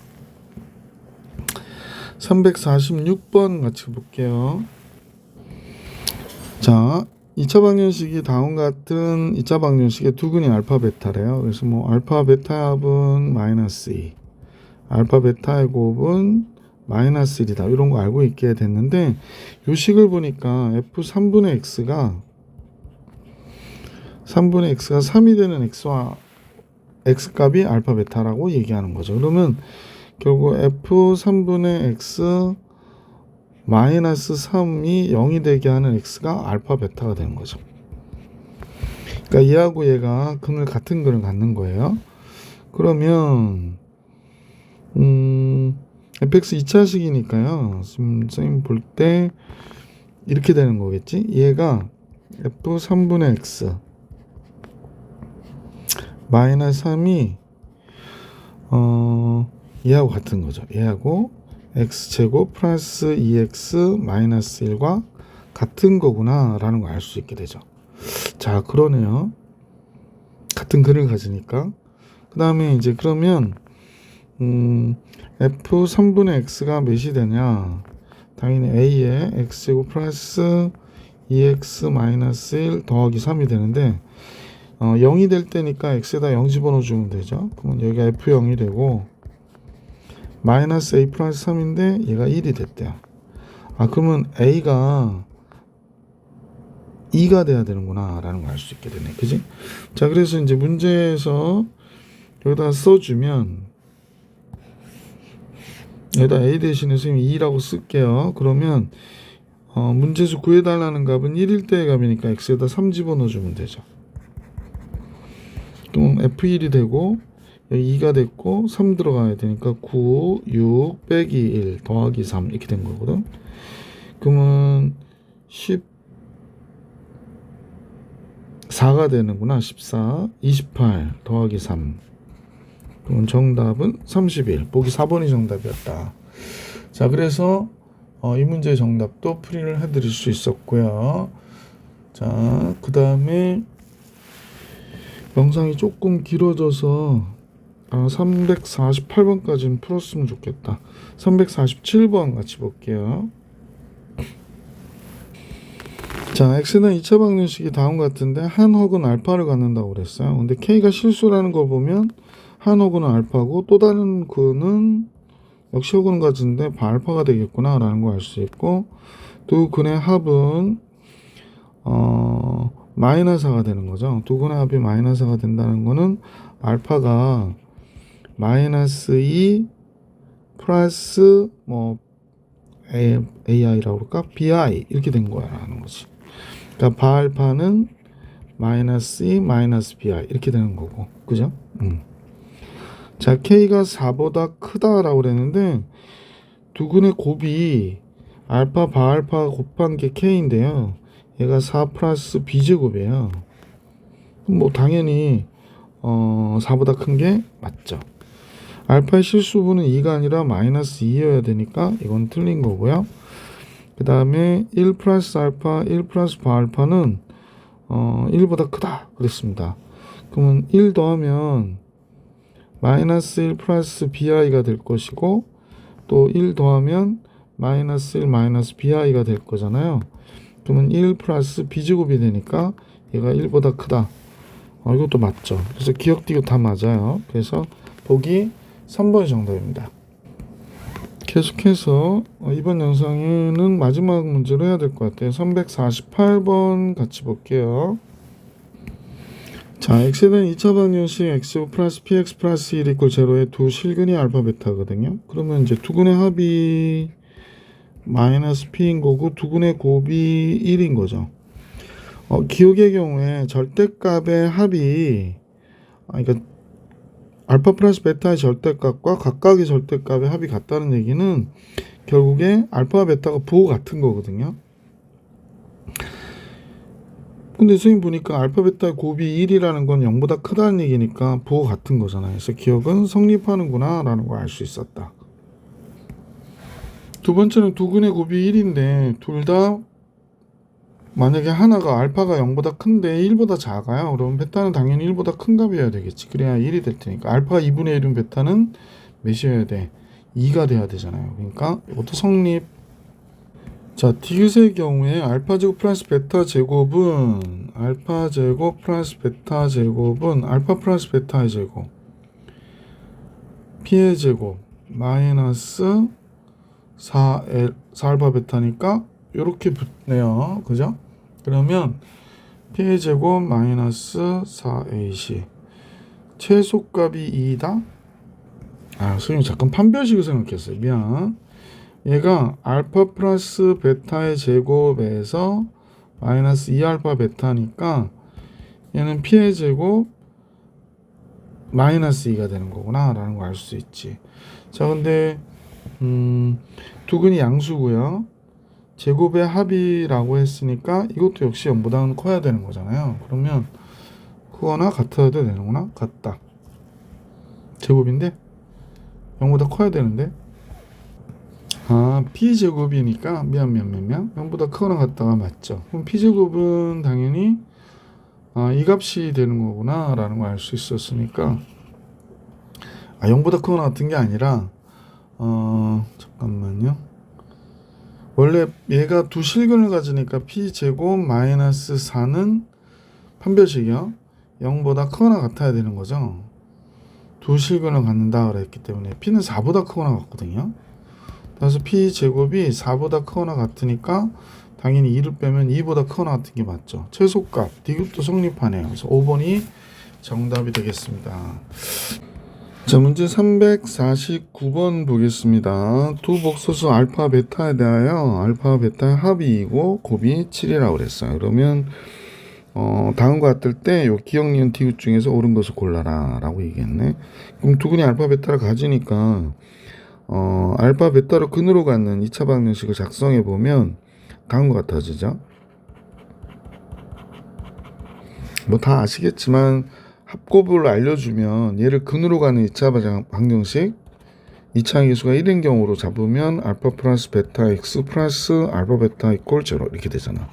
346번 같이 볼게요. 자, 2차 방정식이 다음 같은 2차 방정식의 두근이 알파 베타래요. 그래서 뭐 알파 베타의 합은 마이너스 2 알파 베타의 곱은 마이너스 1이다 이런 거 알고 있게 됐는데 요 식을 보니까 f3분의 x가 3이 되는 x와 x값이 알파 베타라고 얘기하는 거죠. 그러면 결국 f3분의 x 마이너스 3이 0이 되게 하는 x가 알파 베타가 되는 거죠. 그러니까 얘하고 얘가 같은 근을 갖는 거예요. 그러면 fx 2차식이니까요. 선생님 볼 때 이렇게 되는 거겠지. 얘가 f3분의 x 마이너스 3이 얘하고 같은 거죠. 얘하고 x제곱 플러스 2x 마이너스 1과 같은 거구나 라는 걸 알 수 있게 되죠. 자, 그러네요. 같은 근을 가지니까. 그 다음에 이제 그러면 f3분의 x가 몇이 되냐. 당연히 a에 x제곱 플러스 2x 마이너스 1 더하기 3이 되는데 0이 될 때니까 x에다 0 집어넣어주면 되죠. 그러면 여기가 f0이 되고 마이너스 a 플러스 3인데 얘가 1이 됐대요. 아, 그러면 a가 2가 돼야 되는구나 라는 걸 알 수 있게 되네. 그지? 자, 그래서 이제 문제에서 여기다 써주면 여기다 a 대신에 선생님 2라고 쓸게요. 그러면 문제수 구해달라는 값은 1일 때의 값이니까 x에다 3 집어넣어주면 되죠. 그럼 f1이 되고 여기 2가 됐고 3 들어가야 되니까 9, 6 빼기 1 더하기 3 이렇게 된 거거든. 그러면 14가 되는구나. 14, 28 더하기 3. 그럼 정답은 31. 보기 4번이 정답이었다. 자, 그래서 이 문제의 정답도 풀이를 해드릴 수 있었고요. 자, 그 다음에 영상이 조금 길어져서 348번까지는 풀었으면 좋겠다. 347번 같이 볼게요. 자, x는 2차 방정식이 다음 같은데 한 혹은 알파를 갖는다고 그랬어요. 근데 k가 실수라는 거 보면 한 혹은 알파고 또 다른 그는 역시 혹은 같은데 알파가 되겠구나 라는 거 알 수 있고, 두 근의 합은 마이너스가 되는 거죠. 두 근의 합이 마이너스가 된다는 거는 알파가 마이너스 2 플러스 AI라고 그럴까? BI 이렇게 된 거야 라는 거지. 그러니까 바알파는 마이너스 2 마이너스 BI 이렇게 되는 거고, 그죠? 자, K가 4보다 크다라고 그랬는데 두 근의 곱이 알파 바알파 곱한 게 K인데요. 얘가 4 플러스 B제곱이에요. 뭐 당연히 4보다 큰 게 맞죠. 알파의 실수분은 2가 아니라 마이너스 2여야 되니까 이건 틀린 거고요. 그 다음에 1 플러스 알파 1 플러스 바알파는 1보다 크다 그랬습니다. 그러면 1 더하면 마이너스 1 플러스 bi가 될 것이고, 또 1 더하면 마이너스 1 마이너스 bi가 될 거잖아요. 그러면 1 플러스 b제곱이 되니까 얘가 1보다 크다. 이것도 맞죠. 그래서 기억띠고 다 맞아요. 그래서 보기 3번이 정답입니다. 계속해서 이번 영상에는 마지막 문제로 해야 될 것 같아요. 348번 같이 볼게요. 자, x에 대한 2차 방정식 x 플러스 px 플러스 1 이퀄 제로의 두 실근이 알파 베타거든요. 그러면 이제 두 근의 합이 마이너스 p인 거고 두 근의 곱이 1인 거죠. 기억의 경우에 절대값의 합이 그러니까 알파 플러스 베타의 절대값과 각각의 절대값의 합이 같다는 얘기는 결국에 알파와 베타가 부호 같은 거거든요. 근데 선생님 보니까 알파 베타의 곱이 1이라는 건 0보다 크다는 얘기니까 부호 같은 거잖아요. 그래서 기억은 성립하는구나 라는 걸 알 수 있었다. 두 번째는 두 근의 곱이 1인데 둘 다 만약에 하나가 알파가 0보다 큰데 1보다 작아요. 그러면 베타는 당연히 1보다 큰 값이어야 되겠지. 그래야 1이 될 테니까 알파가 2분의 1이면 베타는 몇이어야 돼? 2가 돼야 되잖아요. 그러니까 이것도 성립. 자, 디귿의 경우에 알파 제곱 플러스 베타 제곱은 알파 제곱 플러스 베타 제곱은 알파 플러스 베타의 제곱 p의 제곱 마이너스 4알파 베타니까 이렇게 붙네요. 그죠? 그러면 p의 제곱 마이너스 4ac 최소값이 2다. 선생님 잠깐 판별식을 생각했어요. 미안. 얘가 알파 플러스 베타의 제곱에서 마이너스 2알파 베타니까 얘는 p의 제곱 마이너스 2가 되는 거구나 라는 걸 알 수 있지. 자, 근데 두 근이 양수고요. 제곱의 합이라고 했으니까 이것도 역시 0보다는 커야 되는 거잖아요. 그러면 크거나 같아야 되는구나. 같다. 제곱인데 0보다 커야 되는데 p제곱이니까 미안 0보다 크거나 같다가 맞죠. 그럼 p제곱은 당연히 이 값이 되는 거구나 라는 걸 알 수 있었으니까 0보다 크거나 같은 게 아니라 잠깐만요. 원래 얘가 두 실근을 가지니까 p제곱 마이너스 4는 판별식이요. 0보다 크거나 같아야 되는 거죠. 두 실근을 갖는다 그랬기 때문에 p는 4보다 크거나 같거든요. 그래서 p제곱이 4보다 크거나 같으니까 당연히 2를 빼면 2보다 크거나 같은 게 맞죠. 최소값 디귿도 성립하네요. 그래서 5번이 정답이 되겠습니다. 자, 문제 349번 보겠습니다. 두 복소수 알파 베타에 대하여 알파 베타의 합이 2고 곱이 7이라고 그랬어요. 그러면 다음과 같을 때 요 기억 니은 디귿 중에서 옳은 것을 골라라 라고 얘기했네. 그럼 두근이 알파 베타를 가지니까 알파 베타로 근으로 갖는 2차 방정식을 작성해 보면 다음과 같아지죠. 뭐 다 아시겠지만 합곱을 알려주면 얘를 근으로 가는 2차 방정식 2차 기수가 1인 경우로 잡으면 알파 플러스 베타 x 플러스 알파 베타 이꼴 0 이렇게 되잖아.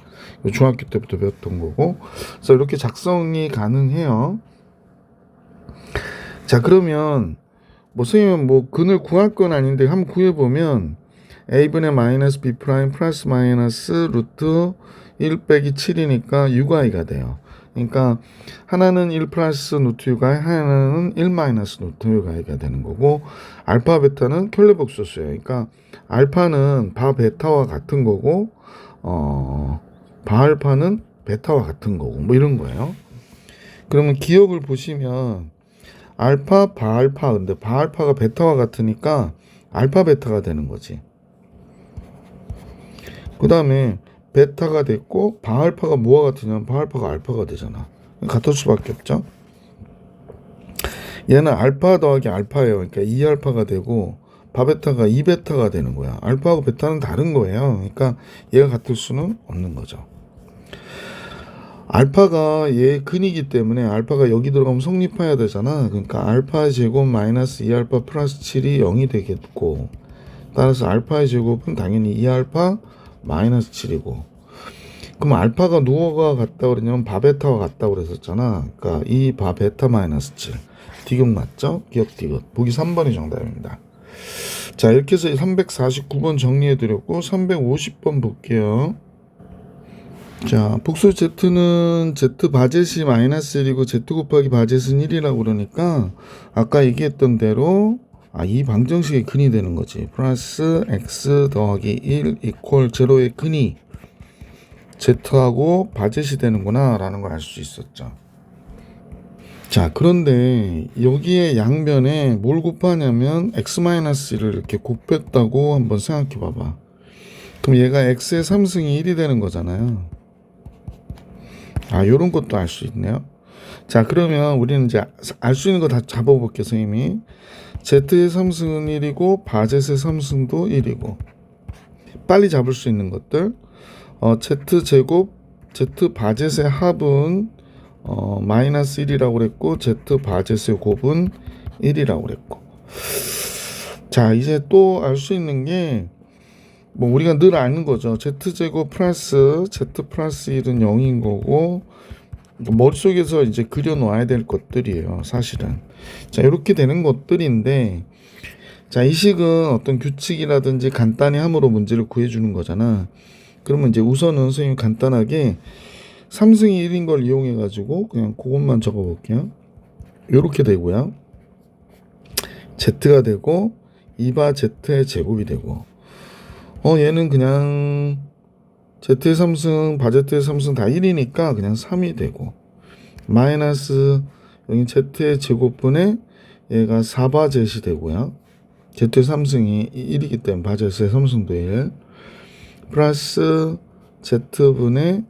중학교 때부터 배웠던 거고. 그래서 이렇게 작성이 가능해요. 자, 그러면 뭐 선생님은 뭐 근을 구할 건 아닌데 한번 구해보면 a분의 마이너스 b 프라임 플러스 마이너스 루트 1 빼기 7이니까 6i가 돼요. 그러니까 하나는 1 플러스 루트 6i, 하나는 1 마이너스 루트 6i가 되는 거고, 알파 베타는 켤레복소수예요. 그러니까 알파는 바 베타와 같은 거고 바알파는 베타와 같은 거고 뭐 이런 거예요. 그러면 기억을 보시면 알파 바알파, 근데 바알파가 베타와 같으니까 알파 베타가 되는 거지. 그 다음에 베타가 됐고 바알파가 뭐와 같으냐면 바알파가 알파가 되잖아. 같을 수밖에 없죠. 얘는 알파 더하기 알파예요. 그러니까 2알파가 되고 바베타가 2베타가 되는 거야. 알파하고 베타는 다른 거예요. 그러니까 얘가 같을 수는 없는 거죠. 알파가 얘 근이기 때문에 알파가 여기 들어가면 성립해야 되잖아. 그러니까 알파 제곱 마이너스 2알파 플러스 7이 0이 되겠고, 따라서 알파의 제곱은 당연히 2알파 마이너스 7이고, 그럼 알파가 누구가 같다 그러냐면 바베타와 같다 그랬었잖아. 그러니까 이 바베타 마이너스 7 디귿 맞죠? 기억 디귿. 보기 3번이 정답입니다. 자, 이렇게 해서 349번 정리해드렸고 350번 볼게요. 자, 복수 Z는 Z 바젯이 마이너스 1이고 Z 곱하기 바젯은 1이라고 그러니까 아까 얘기했던 대로 이 방정식의 근이 되는 거지. 플러스 X 더하기 1 이퀄 0의 근이 Z하고 바젯이 되는구나 라는 걸 알 수 있었죠. 자, 그런데 여기에 양변에 뭘 곱하냐면 X-1을 이렇게 곱했다고 한번 생각해 봐봐. 그럼 얘가 X의 3승이 1이 되는 거잖아요. 요런 것도 알 수 있네요. 자, 그러면 우리는 이제 알 수 있는 거 다 잡아볼게요, 선생님이. Z의 3승은 1이고, 바젯의 3승도 1이고. 빨리 잡을 수 있는 것들. Z 제곱, Z 바젯의 합은, 마이너스 1이라고 그랬고, Z 바젯의 곱은 1이라고 그랬고. 자, 이제 또 알 수 있는 게, 뭐 우리가 늘 아는 거죠. Z제곱 플러스 Z 플러스 1은 0인 거고, 머릿속에서 이제 그려 놓아야 될 것들이에요, 사실은. 자, 이렇게 되는 것들인데, 자, 이 식은 어떤 규칙이라든지 간단히 함으로 문제를 구해주는 거잖아. 그러면 이제 우선은 선생님 간단하게 3승이 1인 걸 이용해 가지고 그냥 그것만 적어 볼게요. 이렇게 되고요. Z가 되고 2바 Z의 제곱이 되고, 얘는 그냥 Z의 3승, 바제트의 3승 다 1이니까 그냥 3이 되고, 마이너스 여기 Z의 제곱분에 얘가 4바젯이 되고요. Z의 3승이 1이기 때문에 바젯의 3승도 1, 플러스 Z분의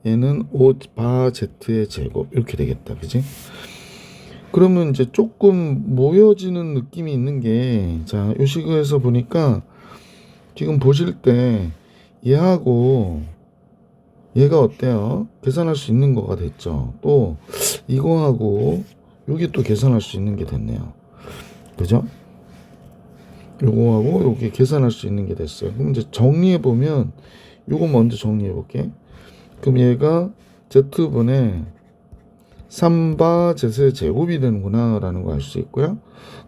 얘는 5바제트의 제곱 이렇게 되겠다. 그지? 그러면 이제 조금 모여지는 느낌이 있는 게, 자, 요 식에서 보니까 지금 보실 때 얘하고 얘가 어때요? 계산할 수 있는 거가 됐죠. 또 이거하고 여기 또 계산할 수 있는 게 됐네요. 그죠? 요거하고 요게 계산할 수 있는 게 됐어요. 그럼 이제 정리해 보면, 요거 먼저 정리해 볼게. 그럼 얘가 Z분의 3바 Z의 제곱이 되는구나 라는 거 알 수 있고요.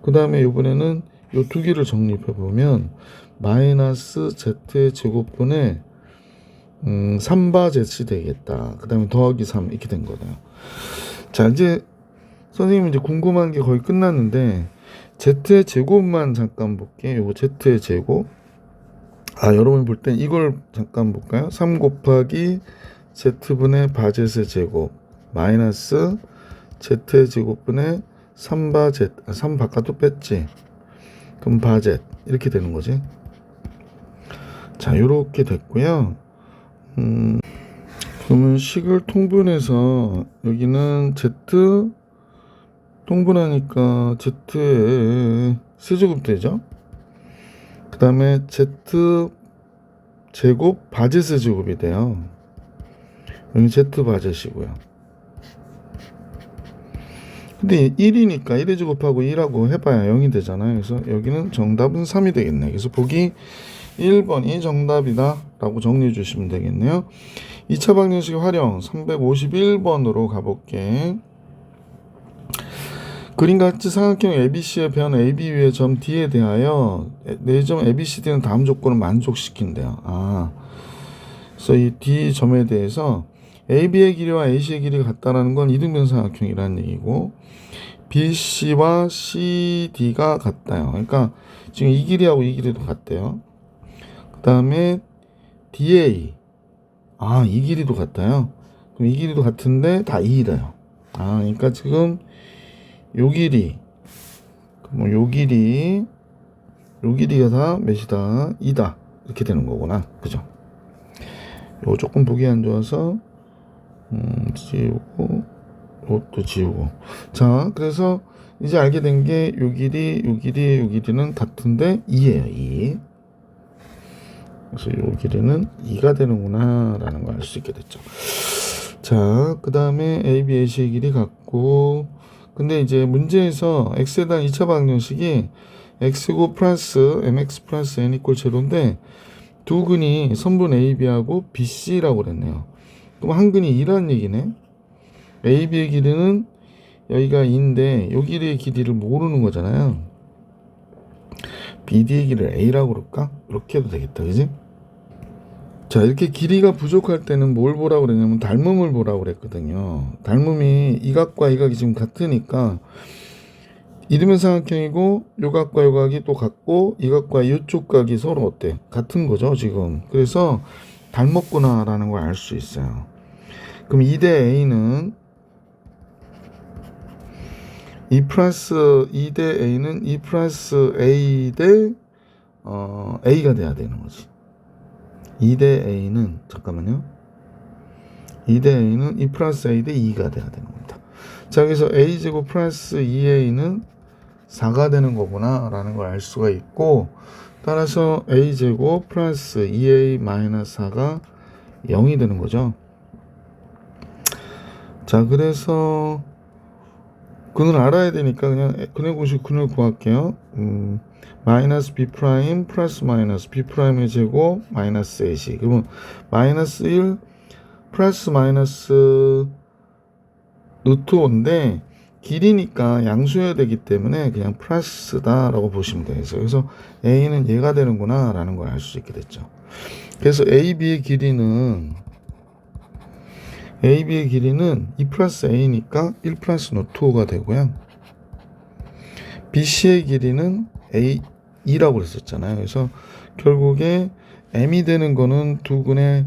그 다음에 이번에는 요 두 개를 정립해 보면 마이너스 Z의 제곱분의 3바 Z이 되겠다. 그 다음에 더하기 3 이렇게 된 거네요. 자, 이제 선생님 이제 궁금한 게 거의 끝났는데, Z의 제곱만 잠깐 볼게. 요거 Z의 제곱. 여러분 볼 땐 이걸 잠깐 볼까요? 3 곱하기 Z분의 바젯의 제곱 마이너스 Z의 제곱분의 3바 Z, 3 바깥도 뺐지. 그럼 바 Z 이렇게 되는 거지. 자, 요렇게 됐고요. 그러면 식을 통분해서 여기는 Z 통분하니까 Z에 세제곱 되죠. 그 다음에 Z 제곱 바제 세제곱이 돼요. 여기 Z 바제시고요. 근데 1이니까 1의 제곱하고 2라고 해봐야 0이 되잖아요. 그래서 여기는 정답은 3이 되겠네. 그래서 보기 1번이 정답이다 라고 정리해 주시면 되겠네요. 2차 방정식 활용 351번으로 가볼게. 그림같이 삼각형 ABC의 변 AB 위의 점 D에 대하여 4점 ABCD는 다음 조건을 만족시킨대요. 그래서 이 D 점에 대해서 AB의 길이와 AC의 길이가 같다라는 건 이등변 삼각형이라는 얘기고, BC와 CD가 같다요. 그러니까 지금 이 길이하고 이 길이도 같대요. 그 다음에 DA, 이 길이도 같아요. 그럼 이 길이도 같은데 다 2래요. 그러니까 지금 요 길이, 요 길이가 다 몇이다? 2다. 이렇게 되는 거구나. 그죠? 요 조금 보기 안 좋아서 지우고, 이것도 지우고. 자, 그래서 이제 알게 된 게 요 길이는 같은데 2예요. 2. 그래서 요 길이는 2가 되는구나 라는 걸 알 수 있게 됐죠. 자, 그 다음에 AB, AC의 길이 같고, 근데 이제 문제에서 x에 대한 2차 방정식이 x고 플러스 mx 플러스 n 이퀄 제로인데 두 근이 선분 AB하고 BC라고 그랬네요. 그럼 한 근이 2라는 얘기네. AB의 길이는 여기가 2인데 요 길이의 길이를 모르는 거잖아요. BD의 길이를 A라고 그럴까? 이렇게 해도 되겠다. 그지? 자, 이렇게 길이가 부족할 때는 뭘 보라고 그랬냐면 닮음을 보라고 그랬거든요. 닮음이 이 각과 이 각이 지금 같으니까 이등변 삼각형이고 요 각과 요 각이 또 같고 이 각과 이쪽 각이 서로 어때? 같은 거죠, 지금. 그래서 닮았구나 라는 걸 알 수 있어요. 그럼 2대 A는 2 대 A는 2 플러스 A 대 A가 돼야 되는 거지. 2대 A는 잠깐만요. 2대 A는 2 플러스 A 대 2가 돼야 되는 겁니다. 자, 그래서 A제곱 플러스 2A는 4가 되는 거구나 라는 걸 알 수가 있고, 따라서 A제곱 플러스 2A 마이너스 4가 0이 되는 거죠. 자, 그래서 근을 알아야 되니까 그냥 근의 공식 근을 구할게요. 마이너스 B 프라임 플러스 마이너스 B 프라임의 제곱 마이너스 AC. 그러면 마이너스 1 플러스 마이너스 루트 5인데 길이니까 양수여야 되기 때문에 그냥 플러스다 라고 보시면 되겠어요. 그래서 A는 얘가 되는구나 라는 걸 알 수 있게 됐죠. 그래서 AB의 길이는 2 플러스 A니까 1 플러스 루트 5가 되고요. BC의 길이는 A2라고 그랬었잖아요. 그래서 결국에 M이 되는 거는 두 근의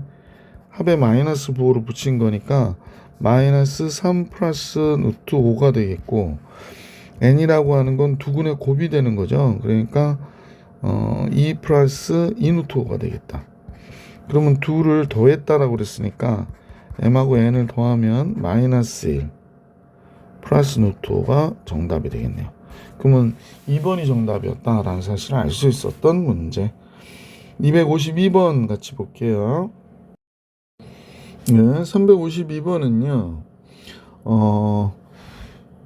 합에 마이너스 부호를 붙인 거니까 마이너스 3 플러스 루트 5가 되겠고, N이라고 하는 건 두 근의 곱이 되는 거죠. 그러니까 2 플러스 2 루트 5가 되겠다. 그러면 둘을 더했다라고 그랬으니까 M하고 N을 더하면 마이너스 1 플러스 루트 5가 정답이 되겠네요. 그러면 2번이 정답이었다라는 사실을 알 수 있었던 문제. 252번 같이 볼게요. 네, 352번은요.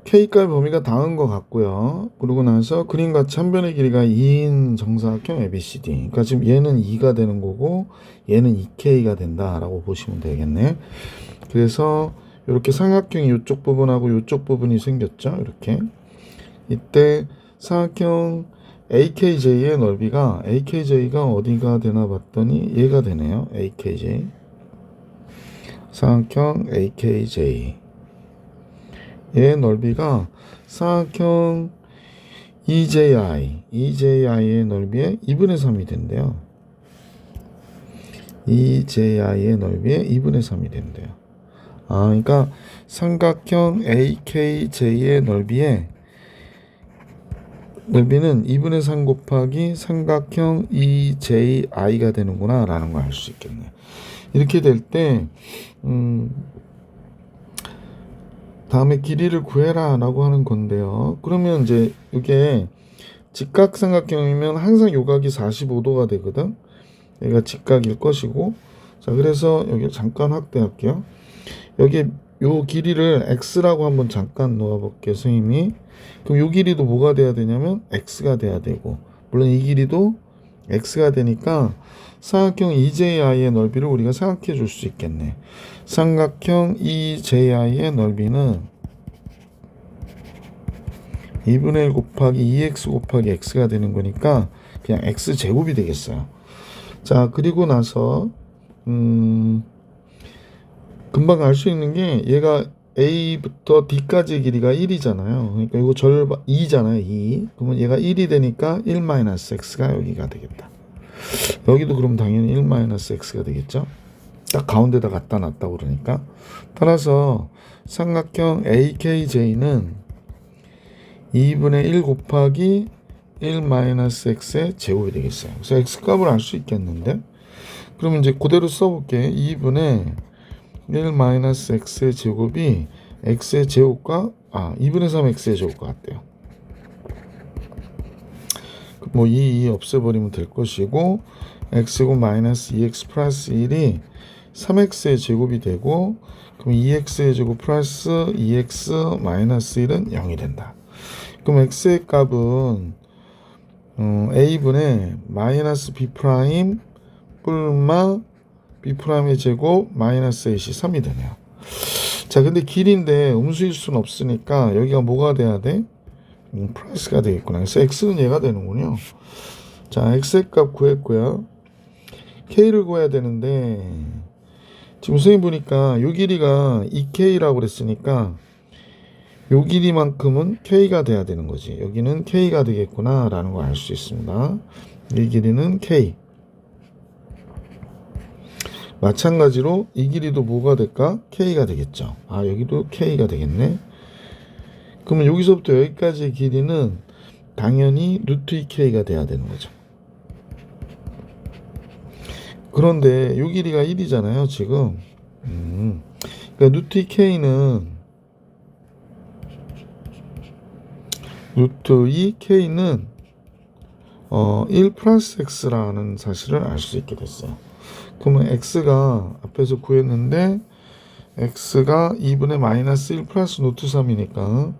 K값 범위가 닿은 것 같고요. 그러고 나서 그림같이 한 변의 길이가 2인 정사각형 ABCD. 그러니까 지금 얘는 2가 되는 거고 얘는 2K가 된다라고 보시면 되겠네. 그래서 이렇게 삼각형이 이쪽 부분하고 이쪽 부분이 생겼죠. 이렇게. 이때 삼각형 AKJ의 넓이가 AKJ가 어디가 되나 봤더니 얘가 되네요. AKJ. 삼각형 AKJ. 얘의 넓이가 삼각형 EJI의 넓이의 2분의 3이 된대요. EJI의 넓이의 2분의 3이 된대요. 그러니까 삼각형 AKJ의 넓이의 넓이는 2분의 3 곱하기 삼각형 EJI가 되는구나 라는 걸 알 수 있겠네. 이렇게 될 때 다음에 길이를 구해라 라고 하는 건데요. 그러면 이제 이게 직각삼각형이면 항상 요각이 45도가 되거든. 얘가 직각일 것이고, 자 그래서 여기 잠깐 확대할게요. 여기 요 길이를 x라고 한번 잠깐 놓아볼게요, 선생님이. 그럼 요 길이도 뭐가 돼야 되냐면 x가 돼야 되고, 물론 이 길이도 x가 되니까 삼각형 EJI의 넓이를 우리가 생각해 줄 수 있겠네. 삼각형 EJI의 넓이는 2분의 1 곱하기 2x 곱하기 x가 되는 거니까 그냥 x제곱이 되겠어요. 자, 그리고 나서 금방 알 수 있는 게 얘가 A부터 D까지의 길이가 1이잖아요. 그러니까 이거 절반 2잖아요. 2. 그러면 얘가 1이 되니까 1-x가 여기가 되겠다. 여기도 그럼 당연히 1-x가 되겠죠. 딱 가운데다 갖다 놨다고 그러니까. 따라서 삼각형 AKJ는 2분의 1 곱하기 1-x의 제곱이 되겠어요. 그래서 x값을 알 수 있겠는데, 그러면 이제 그대로 써볼게. 2분의 1-x의 제곱이 x의 제곱과 2분의 3 x의 제곱과 같대요. 뭐 이 없애버리면 될 것이고, x제곱 마이너스 2x 플러스 1이 3x의 제곱이 되고, 그럼 2x의 제곱 플러스 2x 마이너스 1은 0이 된다. 그럼 x의 값은 a분의 마이너스 b 프라임 뿔마 b 프라임의 제곱 마이너스 a시 3이 되네요. 자, 근데 길인데 음수일 수는 없으니까 여기가 뭐가 돼야 돼? 플러스가 되겠구나. 그래서 x는 얘가 되는군요. 자, x의 값 구했고요. k를 구해야 되는데 지금 선생님 보니까 요 길이가 2k라고 그랬으니까 요 길이만큼은 k가 돼야 되는 거지. 여기는 k가 되겠구나 라는 걸 알 수 있습니다. 이 길이는 k. 마찬가지로 이 길이도 뭐가 될까? k가 되겠죠. 여기도 k가 되겠네. 그러면 여기서부터 여기까지의 길이는 당연히 루트 2k가 돼야 되는 거죠. 그런데 이 길이가 1이잖아요, 지금. 그러니까 루트 2k는 루트 2k는 1 플러스 x라는 사실을 알 수 있게 됐어요. 그러면 x가 앞에서 구했는데 x가 2분의 마이너스 1 플러스 루트 3이니까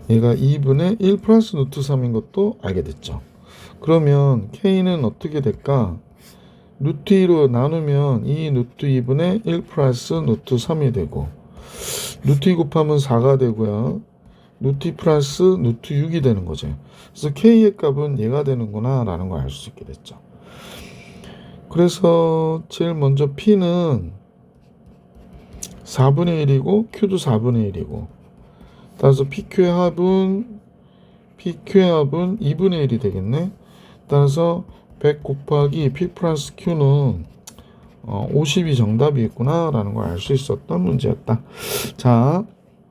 얘가 2분의 1 플러스 루트 3인 것도 알게 됐죠. 그러면 k는 어떻게 될까? 루트 2로 나누면 이 루트 2분의 1 플러스 루트 3이 되고, 루트 2 곱하면 4가 되고요. 루트 2 플러스 루트 6이 되는 거죠. 그래서 k의 값은 얘가 되는구나 라는 걸 알 수 있게 됐죠. 그래서 제일 먼저 p는 4분의 1이고 q도 4분의 1이고, 따라서 PQ의 합은 2분의 1이 되겠네. 따라서 100 곱하기 P 플러스 Q는 50이 정답이겠구나 라는 걸 알 수 있었던 문제였다. 자,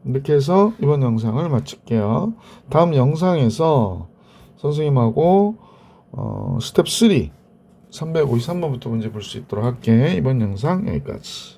이렇게 해서 이번 영상을 마칠게요. 다음 영상에서 선생님하고 스텝 3 353번부터 문제 볼 수 있도록 할게. 이번 영상 여기까지.